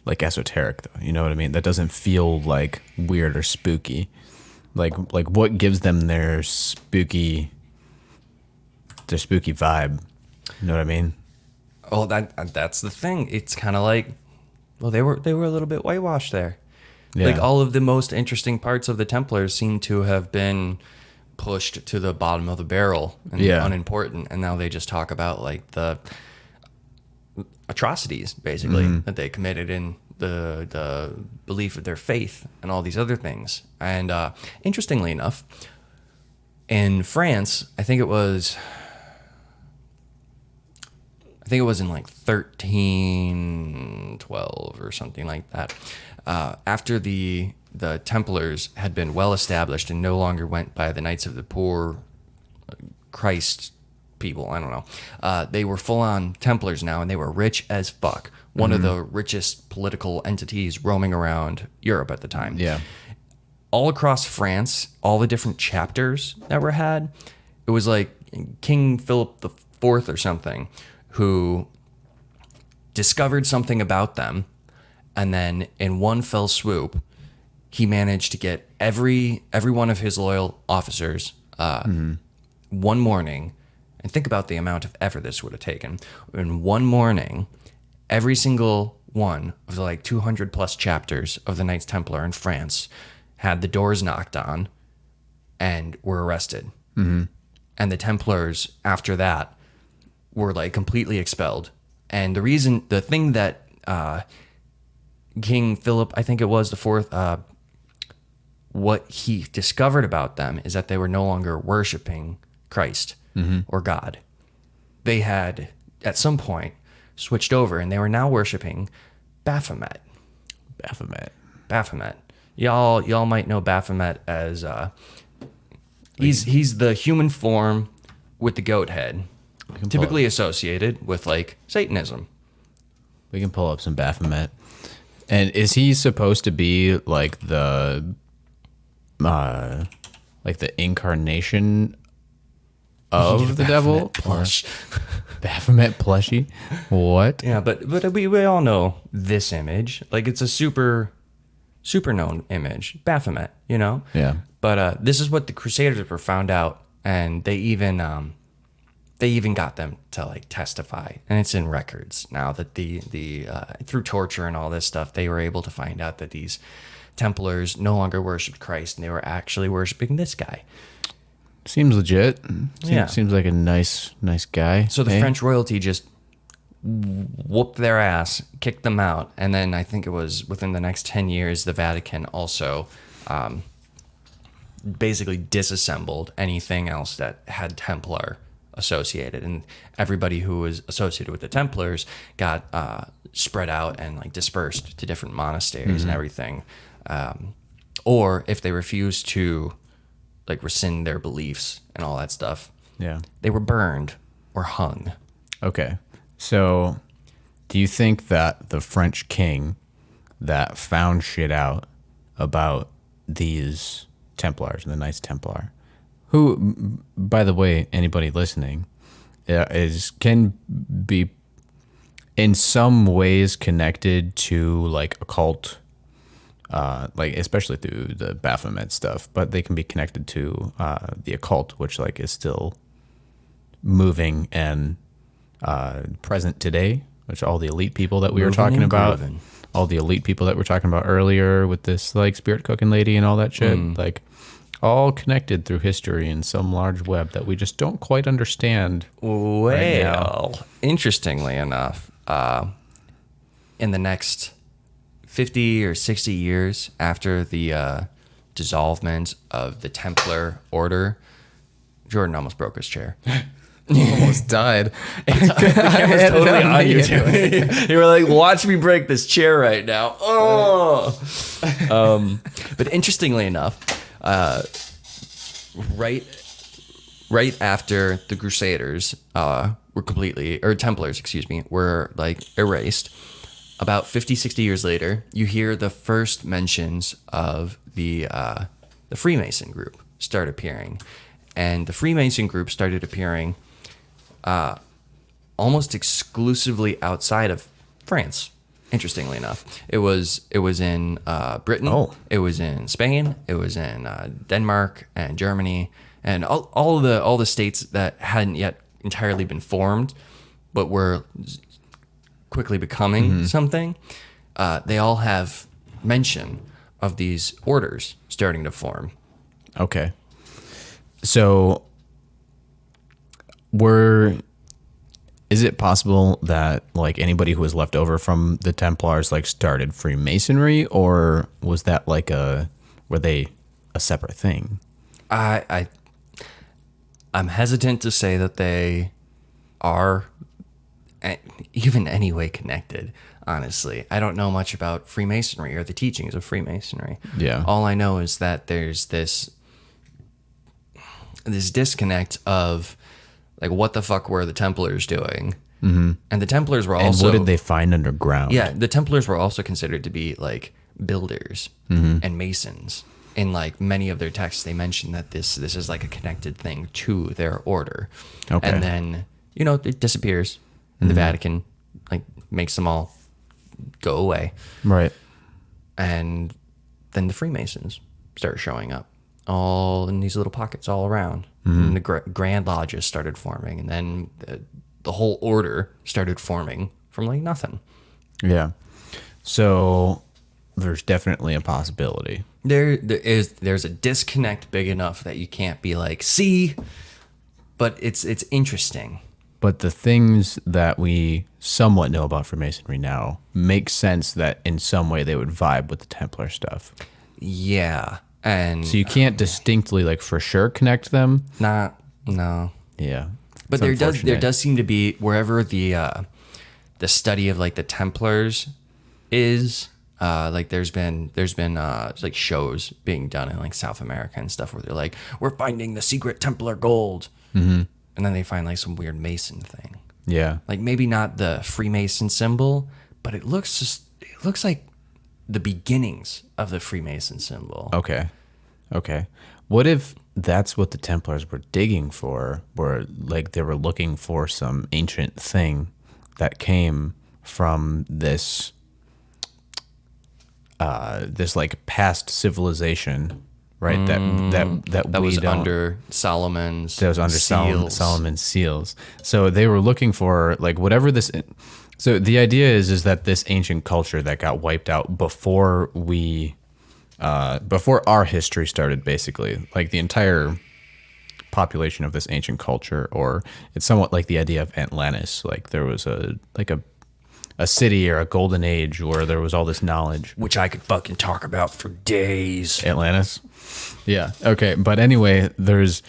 like esoteric, though. You know what I mean? That doesn't feel like weird or spooky. Like what gives them their spooky vibe? You know what I mean? Oh, that's the thing. It's kind of like, well, they were a little bit whitewashed there. Yeah. Like all of the most interesting parts of the Templars seem to have been pushed to the bottom of the barrel and unimportant, and now they just talk about like the atrocities basically that they committed in the belief of their faith and all these other things. And interestingly enough, in France, I think it was in like 1312 or something like that. After the Templars had been well established and no longer went by the Knights of the Poor, Christ people, I don't know. They were full-on Templars now, and they were rich as fuck. One of the richest political entities roaming around Europe at the time. Yeah. All across France, all the different chapters that were had, it was like King Philip IV or something, who discovered something about them, and then in one fell swoop, he managed to get every one of his loyal officers one morning. And think about the amount of effort this would have taken. In one morning, every single one of the like 200 plus chapters of the Knights Templar in France had the doors knocked on and were arrested. And the Templars after that were like completely expelled. And the thing that King Philip, I think it was the fourth, what he discovered about them is that they were no longer worshiping Christ or God. They had at some point switched over, and they were now worshiping Baphomet. Y'all might know Baphomet as he's the human form with the goat head, typically associated with like Satanism. We can pull up some Baphomet. And is he supposed to be like the incarnation of the devil? Plush. Baphomet plushie? What? Yeah, but we all know this image. Like it's a super known image, Baphomet, you know? Yeah. But this is what the Crusaders were found out, and they even got them to like testify, and it's in records now that the through torture and all this stuff, they were able to find out that these Templars no longer worshipped Christ, and they were actually worshiping this guy. Seems legit. Yeah. Seems like a nice guy. So the French royalty just whooped their ass, kicked them out, and then I think it was within the next 10 years, the Vatican also basically disassembled anything else that had Templar associated, and everybody who was associated with the Templars got spread out and like dispersed to different monasteries and everything. Or if they refused to like rescind their beliefs and all that stuff, they were burned or hung. Okay. So do you think that the French king that found shit out about these Templars, the Knights Templar, who, by the way, anybody listening, can be in some ways connected to like occult, like especially through the Baphomet stuff, but they can be connected to the occult, which like is still moving and present today, which all the elite people that we were talking about, all the elite people that we're talking about earlier with this like spirit cooking lady and all that shit, like all connected through history in some large web that we just don't quite understand. Well, right now. Interestingly enough, in the next 50 or 60 years after the dissolvement of the Templar Order, Jordan almost broke his chair. Almost died. The camera's totally on you too. You were like, watch me break this chair right now. Oh. But interestingly enough, right after the Crusaders were completely, or Templars, excuse me, were like erased, about 50, 60 years later, you hear the first mentions of the Freemason group start appearing. And the Freemason group started appearing almost exclusively outside of France. Interestingly enough, it was in Britain. Oh. It was in Spain. It was in Denmark and Germany, and all the states that hadn't yet entirely been formed, but were quickly becoming something. They all have mention of these orders starting to form. Okay. So is it possible that like anybody who was left over from the Templars like started Freemasonry, or was that like were they a separate thing? I'm hesitant to say that they are even any way connected. Honestly, I don't know much about Freemasonry or the teachings of Freemasonry. Yeah. All I know is that there's this disconnect of like, what the fuck were the Templars doing? Mm-hmm. And the Templars were also... And what did they find underground? Yeah, the Templars were also considered to be like builders and masons. In like many of their texts, they mention that this is like a connected thing to their order. Okay. And then, it disappears. And the Vatican like makes them all go away. Right. And then the Freemasons start showing up, all in these little pockets all around. And the Grand Lodges started forming, and then the whole order started forming from like nothing. Yeah. So there's definitely a possibility. There's a disconnect big enough that you can't be like, see, but it's interesting. But the things that we somewhat know about Freemasonry now make sense that in some way they would vibe with the Templar stuff. Yeah. And so you can't distinctly like for sure connect them. No. Yeah. But there does seem to be, wherever the study of like the Templars is, like there's been like shows being done in like South America and stuff where they're like, we're finding the secret Templar gold. Mm-hmm. And then they find like some weird Mason thing. Yeah. Like maybe not the Freemason symbol, but it looks like the beginnings of the Freemason symbol. Okay. What if that's what the Templars were digging for? Were like they were looking for some ancient thing that came from this like past civilization, right? That was we don't, under Solomon's. That was under Solomon's seals. So they were looking for like whatever this. So the idea is that this ancient culture that got wiped out before our history started, basically, like the entire population of this ancient culture, or it's somewhat like the idea of Atlantis. Like there was a city or a golden age where there was all this knowledge, which I could fucking talk about for days. Atlantis. Yeah. Okay. But anyway, there's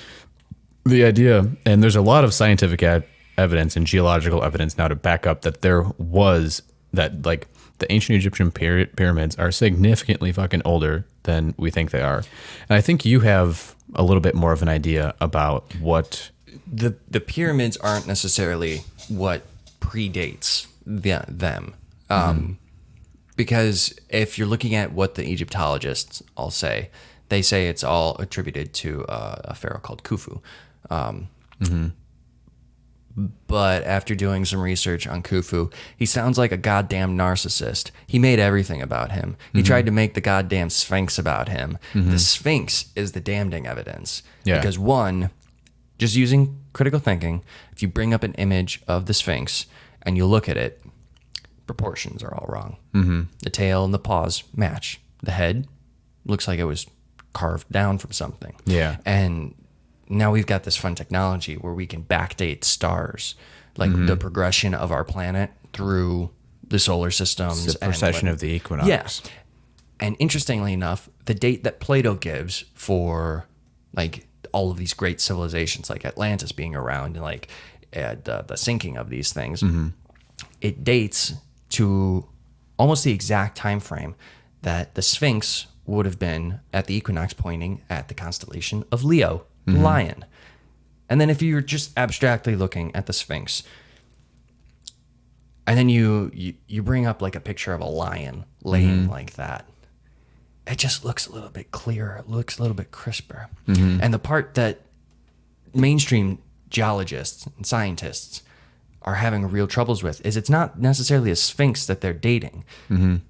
the idea, and there's a lot of scientific evidence and geological evidence now to back up that there was that, like, the ancient Egyptian pyramids are significantly fucking older than we think they are. And I think you have a little bit more of an idea about what the pyramids aren't necessarily what predates them. Because if you're looking at what the Egyptologists all say, they say it's all attributed to a pharaoh called Khufu. but after doing some research on Khufu, he sounds like a goddamn narcissist. He made everything about him. He tried to make the goddamn Sphinx about him. The Sphinx is the damning evidence. Yeah. Because one, just using critical thinking, if you bring up an image of the Sphinx and you look at it, proportions are all wrong. The tail and the paws match. The head looks like it was carved down from something. Yeah. And now we've got this fun technology where we can backdate stars, like the progression of our planet through the solar systems. The precession of the equinox. Yes. And interestingly enough, the date that Plato gives for like all of these great civilizations, like Atlantis being around and like the sinking of these things, it dates to almost the exact time frame that the Sphinx would have been at the equinox, pointing at the constellation of Leo, lion. And then if you're just abstractly looking at the Sphinx, and then you bring up like a picture of a lion laying like that, it just looks a little bit clearer. It looks a little bit crisper. And the part that mainstream geologists and scientists are having real troubles with is it's not necessarily a Sphinx that they're dating.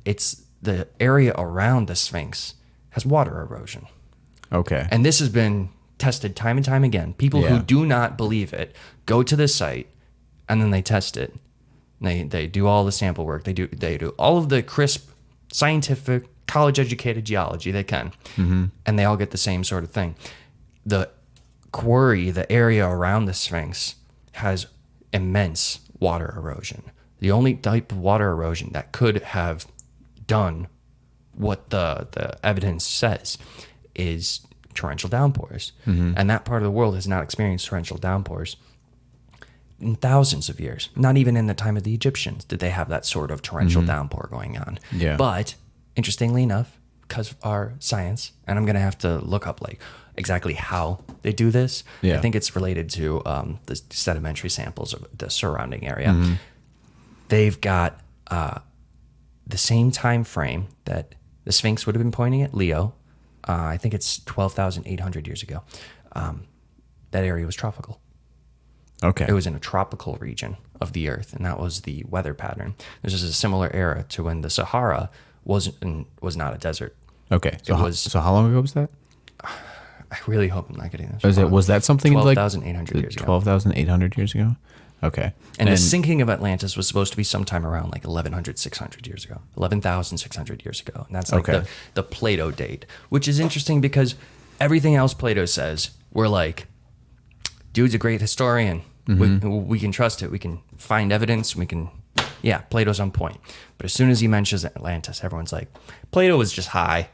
It's the area around the Sphinx has water erosion. Okay. And this has been tested time and time again. People who do not believe it go to this site and then they test it. They do all the sample work. They do all of the crisp, scientific, college-educated geology they can, and they all get the same sort of thing. The quarry, the area around the Sphinx, has immense water erosion. The only type of water erosion that could have done what the evidence says is torrential downpours. And that part of the world has not experienced torrential downpours in thousands of years. Not even in the time of the Egyptians did they have that sort of torrential downpour going on. Yeah. But interestingly enough, because of our science, and I'm going to have to look up like exactly how they do this. Yeah. I think it's related to the sedimentary samples of the surrounding area. They've got the same time frame that the Sphinx would have been pointing at Leo. I think it's 12,800 years ago. That area was tropical. Okay. It was in a tropical region of the earth, and that was the weather pattern. This is a similar era to when the Sahara was not a desert. Okay. So So how long ago was that? I really hope I'm not getting this. Was that something like 12,800 years ago? 12,800 years ago? Okay. And the sinking of Atlantis was supposed to be sometime around like 1100, 600 years ago, 11,600 years ago. And that's like the Plato date, which is interesting because everything else Plato says, we're like, dude's a great historian. We can trust it. We can find evidence. Plato's on point. But as soon as he mentions Atlantis, everyone's like, Plato was just high.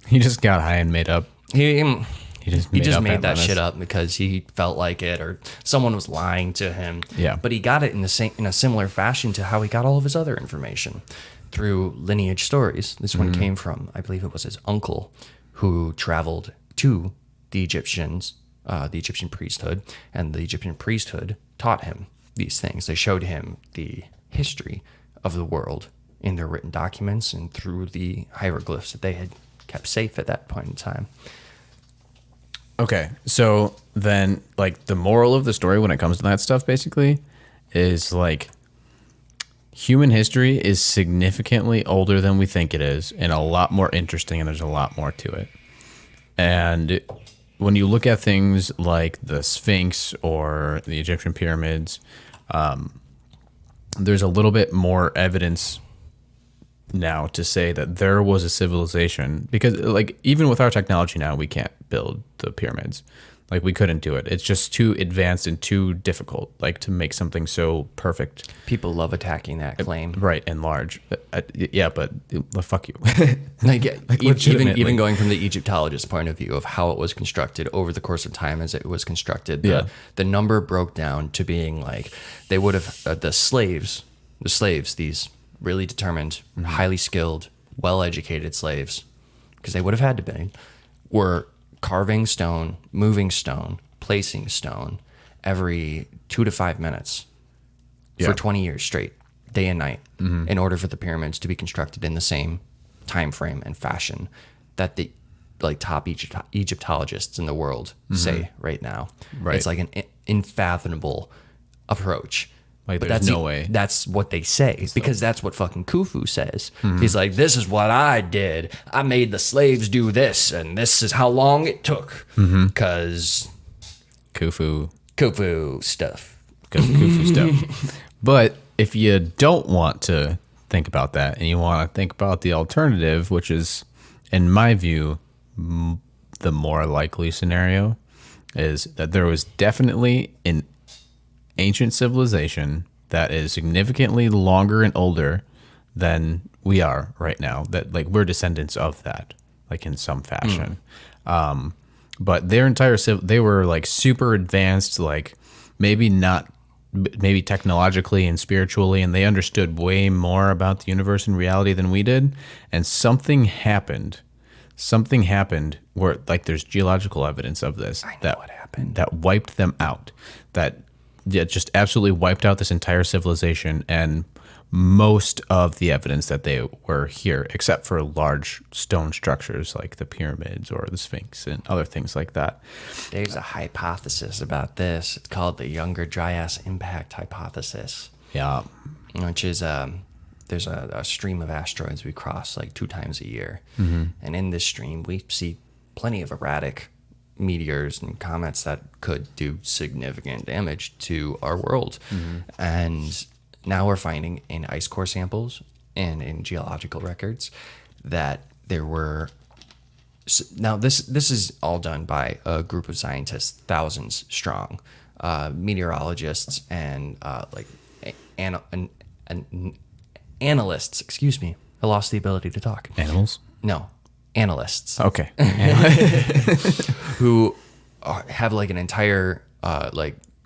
He just got high and made up. He just made Atlantis. that shit up because he felt like it or someone was lying to him. Yeah. But he got it in a similar fashion to how he got all of his other information through lineage stories. This one came from, I believe it was his uncle who traveled to the Egyptians, the Egyptian priesthood, and the Egyptian priesthood taught him these things. They showed him the history of the world in their written documents and through the hieroglyphs that they had kept safe at that point in time. Okay, so then, like, the moral of the story when it comes to that stuff, basically, is, like, human history is significantly older than we think it is, and a lot more interesting, and there's a lot more to it. And when you look at things like the Sphinx or the Egyptian pyramids, there's a little bit more evidence now to say that there was a civilization, because like even with our technology now we can't build the pyramids. Like we couldn't do it. It's just too advanced and too difficult like to make something so perfect. People love attacking that claim. Right, and large. Yeah, but fuck you. Even going from the Egyptologist point of view of how it was constructed over the course of time as it was constructed, the number broke down to being like they would have the slaves, these really determined, highly skilled, well-educated slaves, because they would have had to be, were carving stone, moving stone, placing stone every 2 to 5 minutes for 20 years straight, day and night, in order for the pyramids to be constructed in the same time frame and fashion that the like top Egyptologists in the world say right now. Right. It's like an unfathomable approach. Like, But there's that's no way. That's what they say, because that's what fucking Khufu says. He's like, this is what I did. I made the slaves do this, and this is how long it took. Because Khufu stuff. Khufu stuff. But if you don't want to think about that and you want to think about the alternative, which is, in my view, the more likely scenario, is that there was definitely an ancient civilization that is significantly longer and older than we are right now, that like we're descendants of that, like in some fashion. But their entire they were like super advanced, like maybe technologically and spiritually, and they understood way more about the universe and reality than we did. And something happened where, like, there's geological evidence of this that wiped them out, that just absolutely wiped out this entire civilization and most of the evidence that they were here, except for large stone structures like the pyramids or the Sphinx and other things like that. There's a hypothesis about this. It's called the Younger Dryas Impact Hypothesis. Yeah. Which is there's a stream of asteroids we cross like 2 times a year. And in this stream, we see plenty of erratic meteors and comets that could do significant damage to our world. And now we're finding in ice core samples and in geological records that there were... Now, this is all done by a group of scientists, thousands strong, meteorologists and analysts. Excuse me, I lost the ability to talk. Animals? No, analysts. Okay. Who have like an entire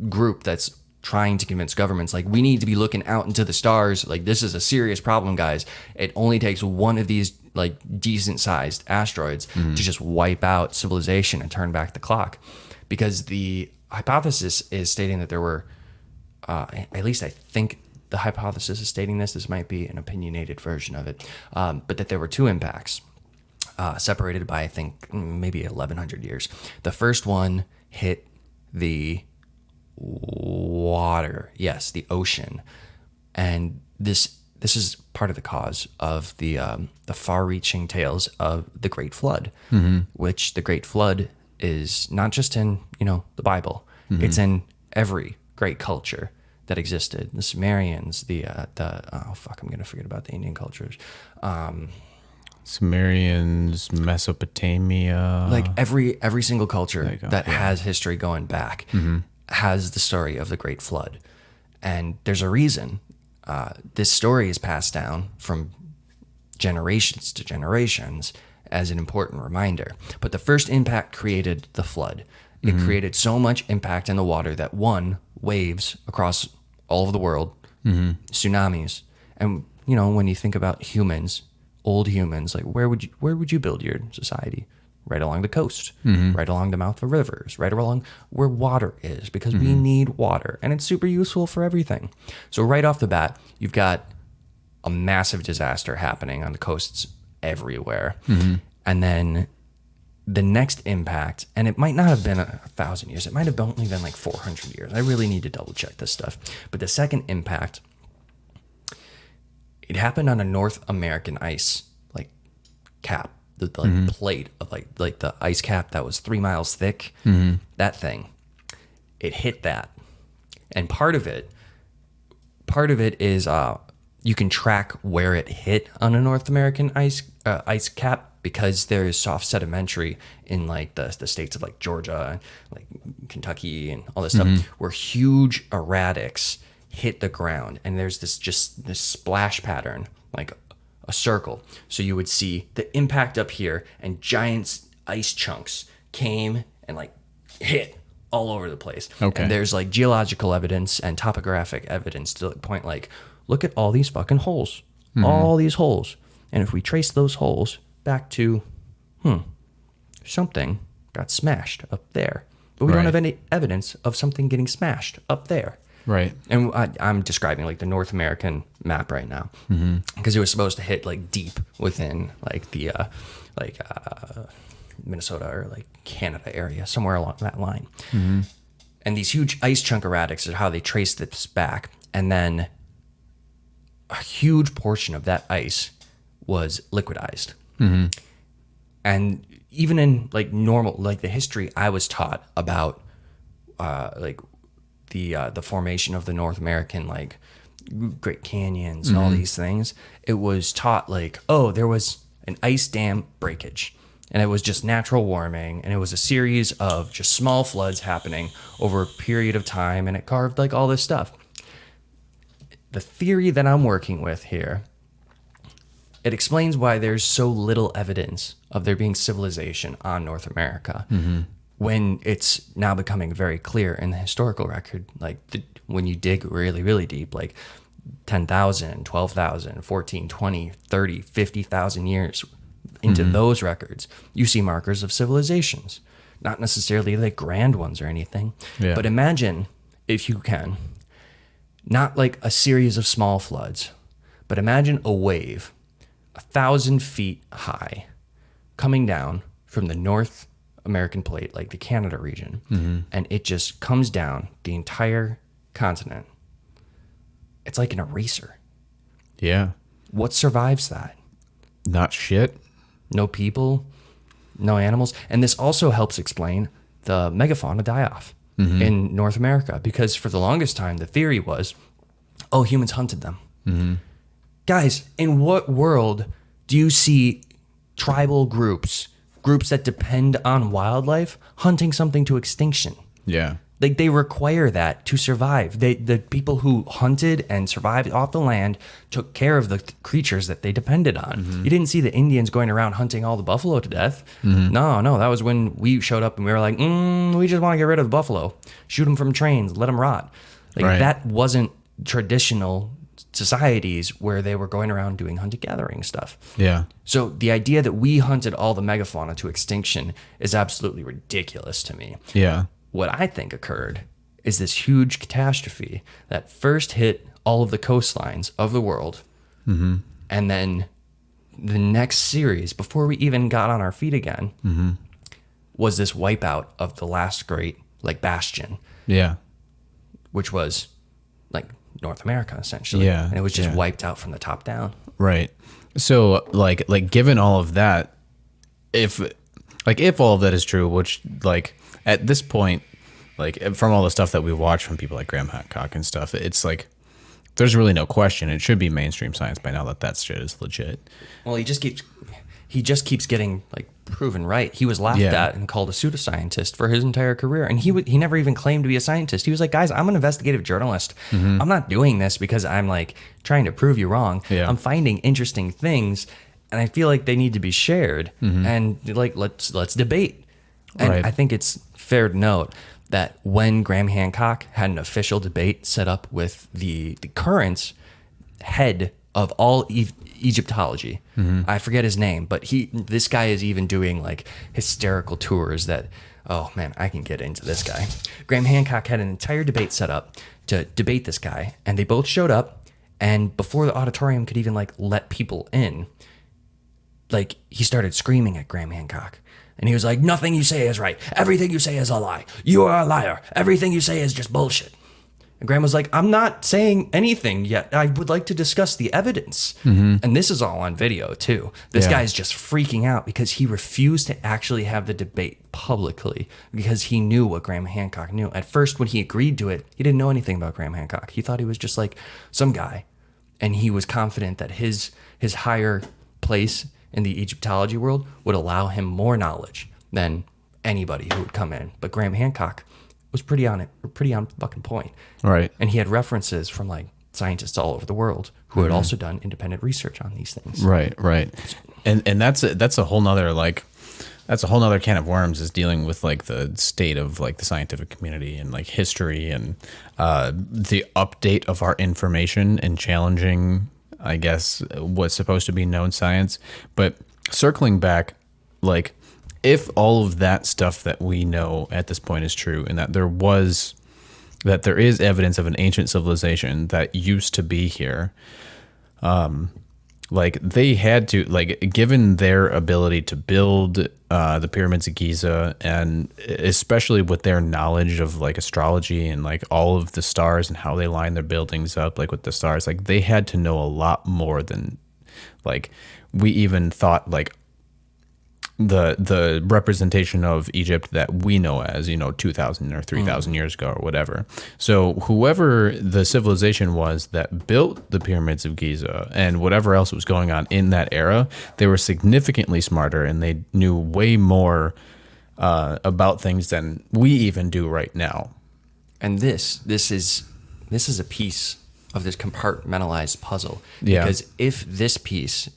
group that's trying to convince governments, like, we need to be looking out into the stars. Like, this is a serious problem, guys. It only takes one of these like decent sized asteroids to just wipe out civilization and turn back the clock. Because the hypothesis is stating that there were, at least I think the hypothesis is stating this might be an opinionated version of it, but that there were 2 impacts separated by, I think, maybe 1,100 years. The first one hit the water, yes, the ocean, and this is part of the cause of the far-reaching tales of the Great Flood, which the Great Flood is not just in the Bible, it's in every great culture that existed. The Sumerians, I'm gonna forget about the Indian cultures. Sumerians, Mesopotamia, like every single culture that has history going back has the story of the Great Flood. And there's a reason this story is passed down from generations to generations as an important reminder. But the first impact created the flood. It created so much impact in the water that waves across all of the world, tsunamis. And when you think about humans, old humans, like where would you build your society? Right along the coast, right along the mouth of rivers, right along where water is, because we need water, and it's super useful for everything. So right off the bat, you've got a massive disaster happening on the coasts everywhere. And then the next impact, and it might not have been 1,000 years, it might have only been like 400 years. I really need to double check this stuff. But the second impact, it happened on a North American ice cap. The plate of like the ice cap that was 3 miles thick, that thing, it hit that. And part of it is you can track where it hit on a North American ice cap, because there is soft sedimentary in like the states of like Georgia, like Kentucky and all this stuff, where huge erratics hit the ground, and there's this splash pattern, like a circle. So you would see the impact up here, and giant ice chunks came and like hit all over the place. Okay. And there's like geological evidence and topographic evidence to point like, look at all these fucking holes, all these holes. And if we trace those holes back to, something got smashed up there, but we don't have any evidence of something getting smashed up there. Right. And I'm describing like the North American map right now, because it was supposed to hit like deep within like the Minnesota or like Canada area, somewhere along that line. And these huge ice chunkeratics are how they trace this back. And then a huge portion of that ice was liquidized. And even in like normal, like the history I was taught about like the formation of the North American like Great Canyons and all these things, it was taught like, oh, there was an ice dam breakage. And it was just natural warming, and it was a series of just small floods happening over a period of time, and it carved like all this stuff. The theory that I'm working with here, it explains why there's so little evidence of there being civilization on North America when it's now becoming very clear in the historical record. Like when you dig really, really deep, like 10,000, 12,000, 14, 20, 30, 50,000 years into those records, you see markers of civilizations, not necessarily like grand ones or anything. Yeah. But imagine, if you can, not like a series of small floods, but imagine a wave 1,000 feet high coming down from the North American plate, like the Canada region, and it just comes down the entire continent. It's like an eraser. Yeah. What survives that? Not shit. No people, no animals. And this also helps explain the megafauna die-off in North America, because for the longest time, the theory was, oh, humans hunted them. Guys, in what world do you see tribal groups that depend on wildlife, hunting something to extinction? Yeah. Like, they require that to survive. The people who hunted and survived off the land took care of the creatures that they depended on. You didn't see the Indians going around hunting all the buffalo to death. No, that was when we showed up and we were like, we just want to get rid of the buffalo. Shoot them from trains, let them rot. Like, that wasn't traditional societies where they were going around doing hunting-gathering stuff. Yeah. So the idea that we hunted all the megafauna to extinction is absolutely ridiculous to me. Yeah. What I think occurred is this huge catastrophe that first hit all of the coastlines of the world. And then the next series, before we even got on our feet again, was this wipeout of the last great like bastion. Yeah. Which was like North America, essentially. Yeah. And it was just wiped out from the top down. Right. So like given all of that, if all of that is true, which like at this point, like from all the stuff that we watch from people like Graham Hancock and stuff, it's like there's really no question. It should be mainstream science by now that shit is legit. Well, he just keeps getting like proven right. He was laughed at and called a pseudoscientist for his entire career, and he never even claimed to be a scientist. He was like, guys, I'm an investigative journalist. I'm not doing this because I'm like trying to prove you wrong. I'm finding interesting things, and I feel like they need to be shared. And like let's debate. And I think it's fair to note that when Graham Hancock had an official debate set up with the current head of all Egyptology, I forget his name, but this guy is even doing like hysterical tours that, oh man, I can get into this guy. Graham Hancock had an entire debate set up to debate this guy, and they both showed up, and before the auditorium could even like let people in, like he started screaming at Graham Hancock. And he was like, nothing you say is right. Everything you say is a lie. You are a liar. Everything you say is just bullshit. And Graham was like, I'm not saying anything yet. I would like to discuss the evidence. And this is all on video, too. This guy's just freaking out because he refused to actually have the debate publicly because he knew what Graham Hancock knew. At first, when he agreed to it, he didn't know anything about Graham Hancock. He thought he was just like some guy. And he was confident that his higher place in the Egyptology world would allow him more knowledge than anybody who would come in. But Graham Hancock was pretty on fucking point. Right. And he had references from like scientists all over the world who had also done independent research on these things. Right. And that's a whole nother can of worms, is dealing with like the state of like the scientific community and like history and the update of our information and challenging, I guess, what's supposed to be known science. But circling back, like if all of that stuff that we know at this point is true, and that there is evidence of an ancient civilization that used to be here, like they had to, like, given their ability to build the pyramids of Giza, and especially with their knowledge of like astrology and like all of the stars and how they line their buildings up, like with the stars, like they had to know a lot more than like we even thought, like the representation of Egypt that we know as, 2,000 or 3,000 years ago or whatever. So whoever the civilization was that built the pyramids of Giza and whatever else was going on in that era, they were significantly smarter and they knew way more about things than we even do right now. And this is a piece of this compartmentalized puzzle. Yeah. Because if this piece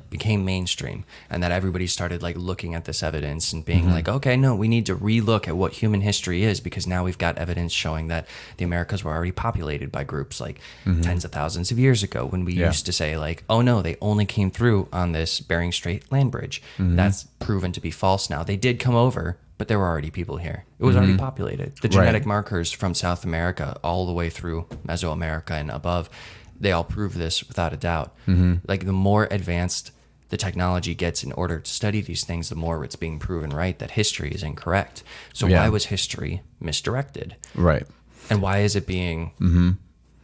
became mainstream and that everybody started like looking at this evidence and being like, okay, no, we need to relook at what human history is, because now we've got evidence showing that the Americas were already populated by groups like tens of thousands of years ago, when we used to say like, oh no, they only came through on this Bering Strait land bridge. That's proven to be false now. They did come over, but there were already people here. It was already populated. The genetic markers from South America all the way through Mesoamerica and above, they all prove this without a doubt. Like the more advanced the technology gets in order to study these things, the more it's being proven right that history is incorrect. So why was history misdirected? Right. And why is it being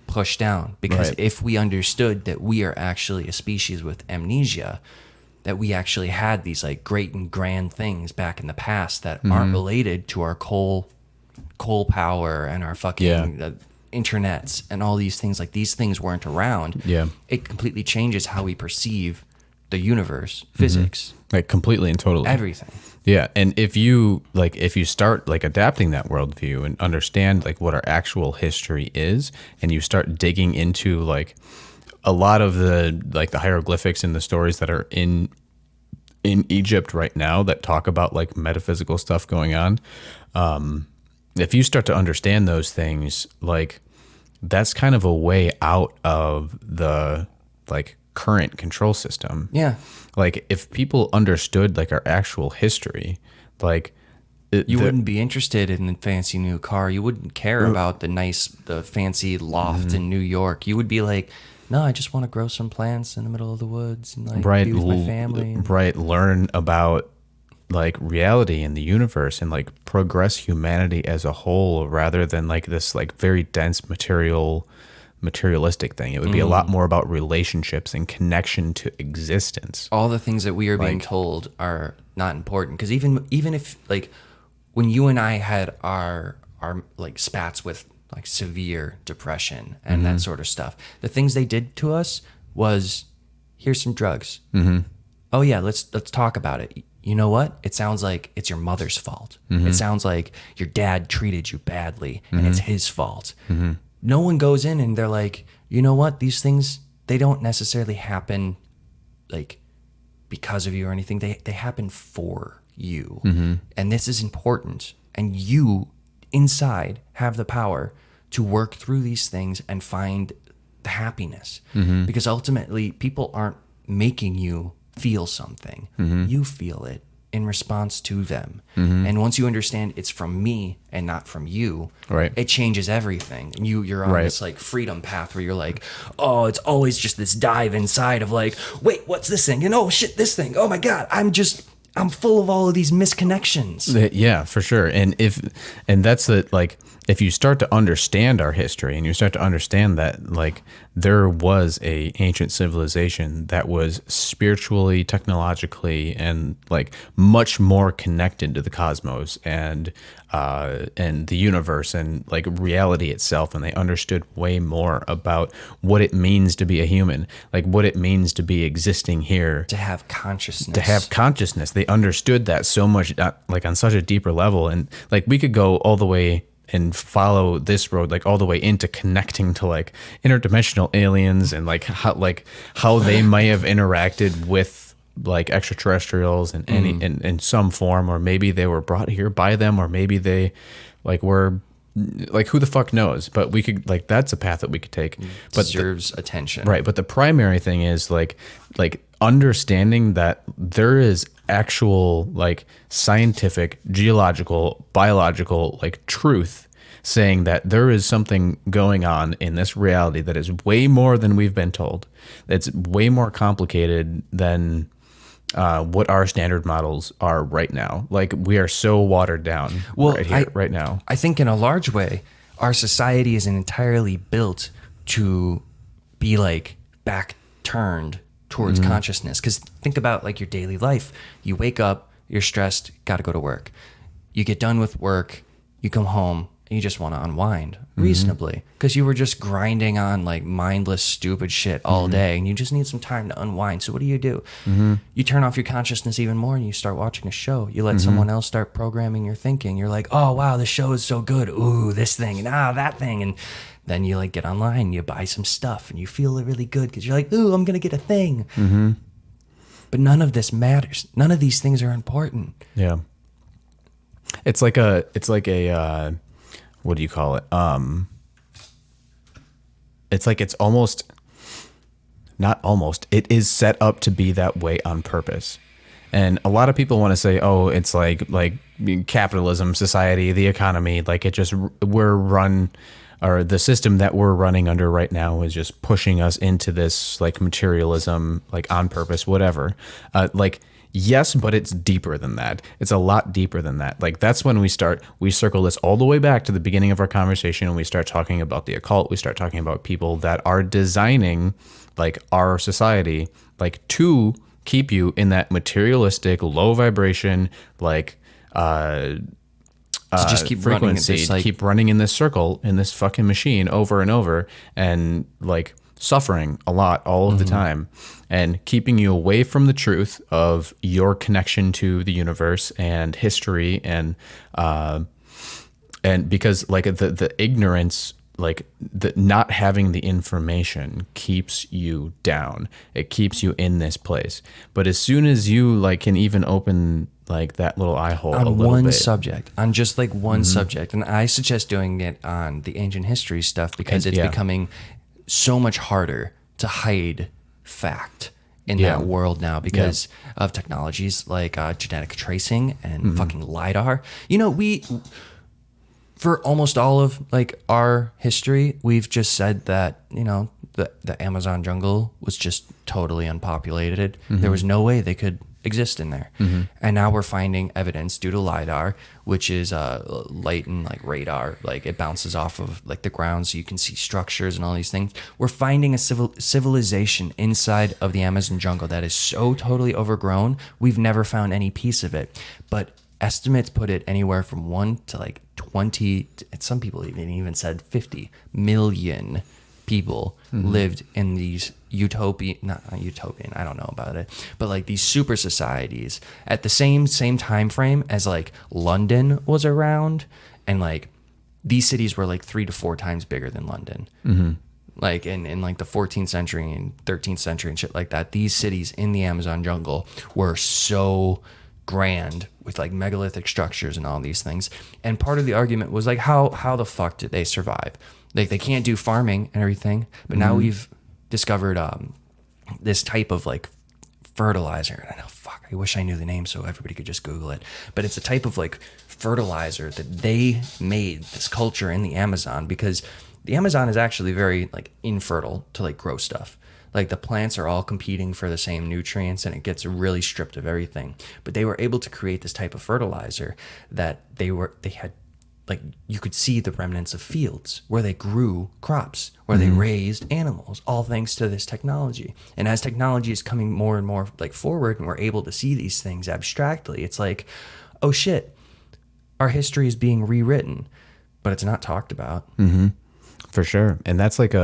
pushed down? Because if we understood that we are actually a species with amnesia, that we actually had these like great and grand things back in the past that aren't related to our coal power and our fucking internets and all these things, like these things weren't around, it completely changes how we perceive the universe, physics, like completely and totally everything. Yeah. And if you start like adapting that worldview and understand like what our actual history is, and you start digging into like a lot of the like the hieroglyphics and the stories that are in Egypt right now that talk about like metaphysical stuff going on, if you start to understand those things, like that's kind of a way out of the like current control system. Yeah. Like if people understood like our actual history, like you wouldn't be interested in the fancy new car. You wouldn't care about the fancy loft in New York. You would be like, no, I just want to grow some plants in the middle of the woods and like be with my family. Right. Learn about like reality in the universe and like progress humanity as a whole, rather than like this like very dense materialistic thing. It would be a lot more about relationships and connection to existence. All the things that we are being told are not important, because even if like when you and I had our like spats with like severe depression and that sort of stuff, the things they did to us was, here's some drugs. Oh yeah, let's talk about it. You know what? It sounds like it's your mother's fault. It sounds like your dad treated you badly and it's his fault. No one goes in and they're like, you know what? These things, they don't necessarily happen like because of you or anything. They happen for you. And this is important. And you inside have the power to work through these things and find the happiness. Because ultimately people aren't making you feel something. You feel it in response to them. And once you understand it's from me and not from you, it changes everything. And you're on this like freedom path where you're like, oh, it's always just this dive inside of like, wait, what's this thing? And oh shit, this thing. Oh my God, I'm full of all of these misconnections. Yeah, for sure. And that's the like, if you start to understand our history and you start to understand that like there was a ancient civilization that was spiritually, technologically, and like much more connected to the cosmos and the universe and like reality itself, and they understood way more about what it means to be a human, like what it means to be existing here, to have consciousness. They understood that so much, like on such a deeper level, and like we could go all the way and follow this road like all the way into connecting to like interdimensional aliens and like how they may have interacted with like extraterrestrials in any in some form, or maybe they were brought here by them, or maybe they like were like, who the fuck knows? But we could like, that's a path that we could take. But deserves attention. Right. But the primary thing is like understanding that there is actual like scientific, geological, biological like truth saying that there is something going on in this reality that is way more than we've been told. It's way more complicated than what our standard models are right now. Like, we are so watered down right now. I think in a large way, our society is entirely built to be like back turned towards consciousness. Because think about like your daily life. You wake up, you're stressed, got to go to work. You get done with work, you come home, and you just want to unwind reasonably because you were just grinding on like mindless, stupid shit all day, and you just need some time to unwind. So what do? You turn off your consciousness even more, and you start watching a show. You let someone else start programming your thinking. You're like, oh wow, this show is so good. Ooh, this thing and that thing, and then you like get online, you buy some stuff, and you feel really good because you're like, ooh, I'm gonna get a thing. But none of this matters. None of these things are important. Yeah. It's like a what do you call it? It's like it's almost, not almost, it is set up to be that way on purpose. And a lot of people want to say, oh, it's like capitalism, society, the economy, like it just, we're run, or the system that we're running under right now is just pushing us into this like materialism, like on purpose, whatever. Yes, but it's deeper than that. It's a lot deeper than that. Like, that's when we circle this all the way back to the beginning of our conversation, and we start talking about the occult. We start talking about people that are designing like our society, like to keep you in that materialistic, low vibration, like, to just keep frequency, running like, keep running in this circle, in this fucking machine over and over, and like suffering a lot all of the time, and keeping you away from the truth of your connection to the universe and history, and because like the ignorance, like the not having the information keeps you down. It keeps you in this place. But as soon as you like can even open like that little eye hole on a little one bit, subject, on just like one subject, and I suggest doing it on the ancient history stuff because it's becoming so much harder to hide fact in that world now because of technologies like genetic tracing and fucking LiDAR. You know, for almost all of like our history, we've just said that, you know, the Amazon jungle was just totally unpopulated. There was no way they could exist in there. And now we're finding evidence due to LiDAR, which is light and like radar, like it bounces off of like the ground so you can see structures and all these things. We're finding a civilization inside of the Amazon jungle that is so totally overgrown, we've never found any piece of it. But estimates put it anywhere from 1 to like 20, some people even said 50 million people lived in these not utopian, I don't know about it, but like these super societies at the same time frame as like London was around, and like these cities were like 3 to 4 times bigger than London. Like in like the 14th century and 13th century and shit like that, these cities in the Amazon jungle were so grand with like megalithic structures and all these things. And part of the argument was like, how the fuck did they survive? Like, they can't do farming and everything, but now we've discovered this type of like fertilizer. I know, fuck, I wish I knew the name so everybody could just Google it. But it's a type of like fertilizer that they made, this culture in the Amazon, because the Amazon is actually very like infertile to like grow stuff. Like the plants are all competing for the same nutrients, and it gets really stripped of everything. But they were able to create this type of fertilizer that they had, like, you could see the remnants of fields where they grew crops, where they raised animals, all thanks to this technology. And as technology is coming more and more like forward, and we're able to see these things abstractly, it's like, oh shit, our history is being rewritten, but it's not talked about. For sure. And that's like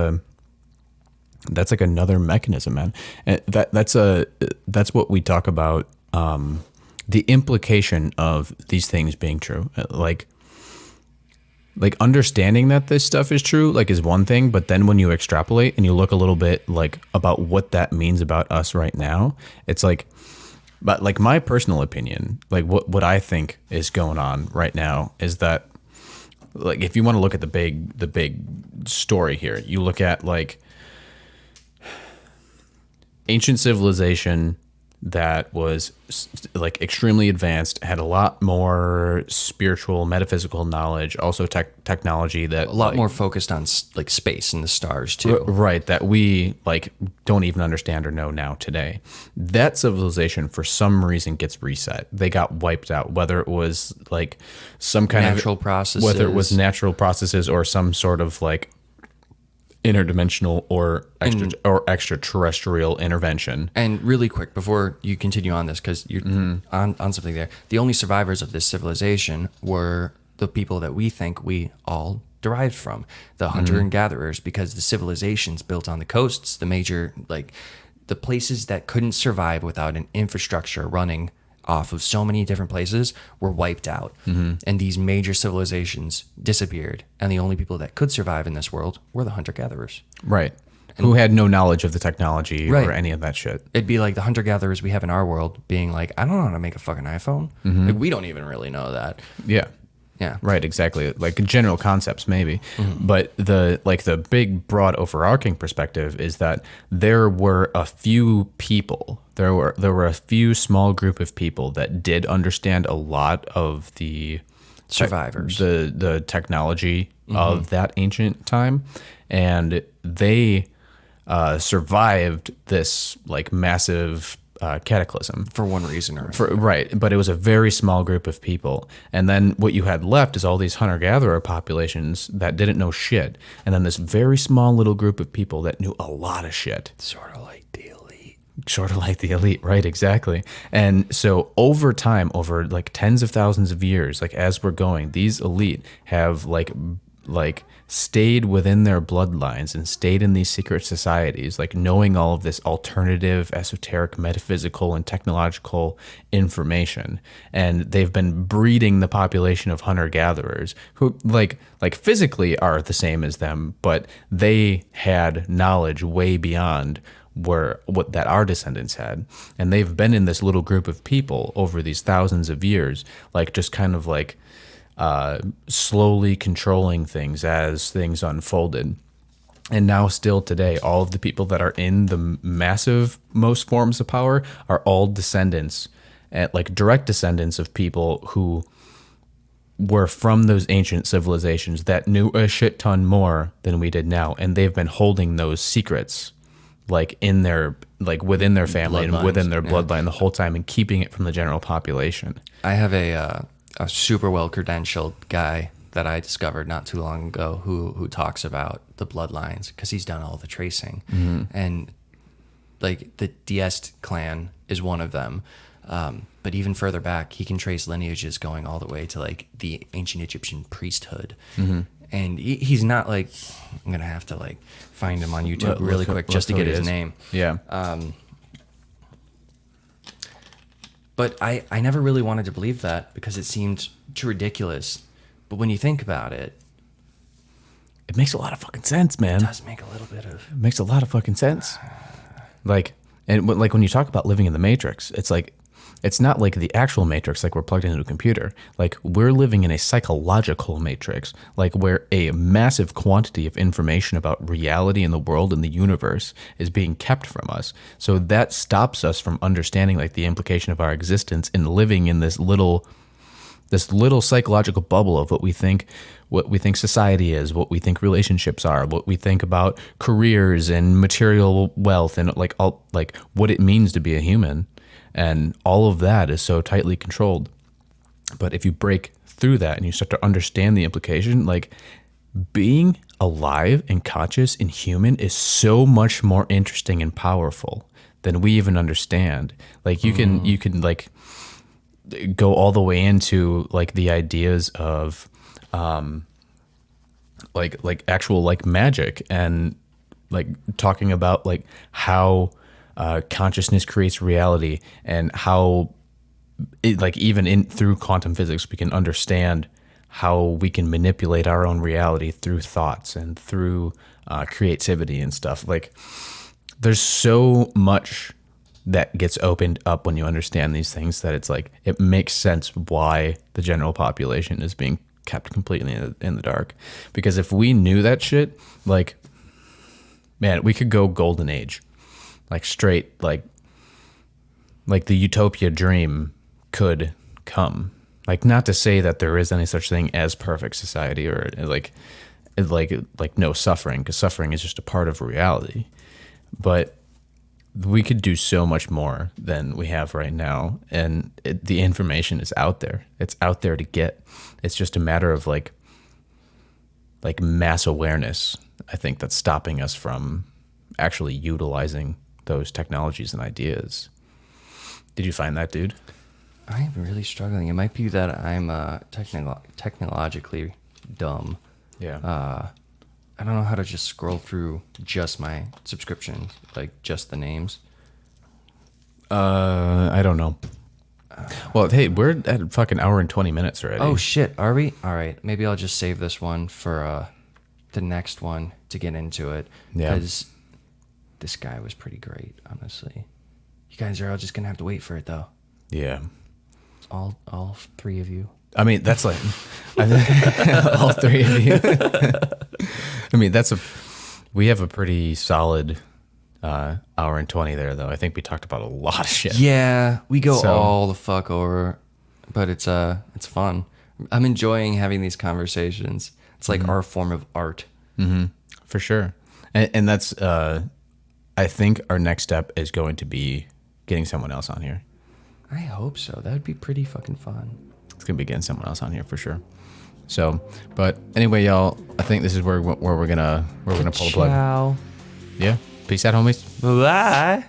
another mechanism, man. And that's what we talk about. The implication of these things being true, like understanding that this stuff is true, like, is one thing, but then when you extrapolate and you look a little bit like about what that means about us right now, it's like, but like my personal opinion, like what I think is going on right now is that, like, if you want to look at the big story here, you look at like ancient civilization that was like extremely advanced, had a lot more spiritual, metaphysical knowledge, also technology that A lot more focused on like space and the stars too. right, that we like don't even understand or know now today. That civilization for some reason gets reset. They got wiped out, whether it was like some kind Natural of processes. whether it was natural processes or some sort of like interdimensional or extraterrestrial intervention. And really quick, before you continue on this, because you're on something there, the only survivors of this civilization were the people that we think we all derived from, the hunter and gatherers, because the civilizations built on the coasts, the major, like the places that couldn't survive without an infrastructure running off of so many different places were wiped out. And these major civilizations disappeared. And the only people that could survive in this world were the hunter-gatherers. Right. Who had no knowledge of the technology Right. or any of that shit. It'd be like the hunter-gatherers we have in our world being like, I don't know how to make a fucking iPhone. Like, we don't even really know that. Yeah. Yeah. Right, exactly. Like general concepts, maybe, but the big, broad, overarching perspective is that there were a few people. There were a few small group of people that did understand a lot of the Survivors. the technology of that ancient time, and they survived this like massive cataclysm. For one reason or another. Right, but it was a very small group of people. And then what you had left is all these hunter-gatherer populations that didn't know shit. And then this very small little group of people that knew a lot of shit. Sort of like the elite. Sort of like the elite, right, exactly. And so over time, over like tens of thousands of years, like as we're going, these elite have like stayed within their bloodlines and stayed in these secret societies, like knowing all of this alternative, esoteric, metaphysical, and technological information. And they've been breeding the population of hunter-gatherers who like physically are the same as them, but they had knowledge way beyond what that our descendants had. And they've been in this little group of people over these thousands of years, like just kind of like slowly controlling things as things unfolded. And now still today, all of the people that are in the massive most forms of power are all descendants, like direct descendants of people who were from those ancient civilizations that knew a shit ton more than we did now. And they've been holding those secrets like in their, like within their family and within their bloodline the whole time and keeping it from the general population. I have a super well credentialed guy that I discovered not too long ago who talks about the bloodlines because he's done all the tracing. And like the Diest clan is one of them. But even further back, he can trace lineages going all the way to like the ancient Egyptian priesthood. And he's not like, I'm going to have to like find him on YouTube really quick just to get his name. Yeah. But I never really wanted to believe that because it seemed too ridiculous. But when you think about it, it makes a lot of fucking sense, man. it does make a little bit of... It makes a lot of fucking sense. Like when you talk about living in the Matrix, it's like, it's not like the actual Matrix, like we're plugged into a computer. Like we're living in a psychological Matrix, like where a massive quantity of information about reality in the world and the universe is being kept from us. So that stops us from understanding like the implication of our existence in living in this little psychological bubble of what we think society is, what we think relationships are, what we think about careers and material wealth and like all like what it means to be a human. And all of that is so tightly controlled. But if you break through that and you start to understand the implication, like being alive and conscious and human is so much more interesting and powerful than we even understand. Like you can like go all the way into like the ideas of like actual like magic and like talking about like how consciousness creates reality and how it, like even in through quantum physics we can understand how we can manipulate our own reality through thoughts and through creativity and stuff. Like there's so much that gets opened up when you understand these things that it's like it makes sense why the general population is being kept completely in the dark. Because if we knew that shit, like man, we could go golden age. Like straight, like like the utopia dream could come. Like, not to say that there is any such thing as perfect society or like no suffering, because suffering is just a part of reality. But we could do so much more than we have right now, and the information is out there. It's out there to get. It's just a matter of like mass awareness, I think, that's stopping us from actually utilizing those technologies and ideas. Did you find that, dude? I'm really struggling. It might be that I'm technologically dumb. Yeah. I don't know how to just scroll through just my subscriptions, like just the names. I don't know. Well, hey, we're at a fucking hour and 20 minutes already. Oh shit, are we? All right, maybe I'll just save this one for the next one to get into it. Yeah. Because this guy was pretty great, honestly. You guys are all just gonna have to wait for it though. Yeah. All three of you. I mean, that's like all three of you. I mean, we have a pretty solid hour and 20 there, though. I think we talked about a lot of shit. Yeah, we go all the fuck over, but it's fun. I'm enjoying having these conversations. It's like our form of art. Mm-hmm. For sure. And that's, I think our next step is going to be getting someone else on here. I hope so. That would be pretty fucking fun. It's going to be getting someone else on here for sure. So, but anyway, y'all, I think this is where we're gonna pull the plug. Ciao. Yeah. Peace out, homies. Bye.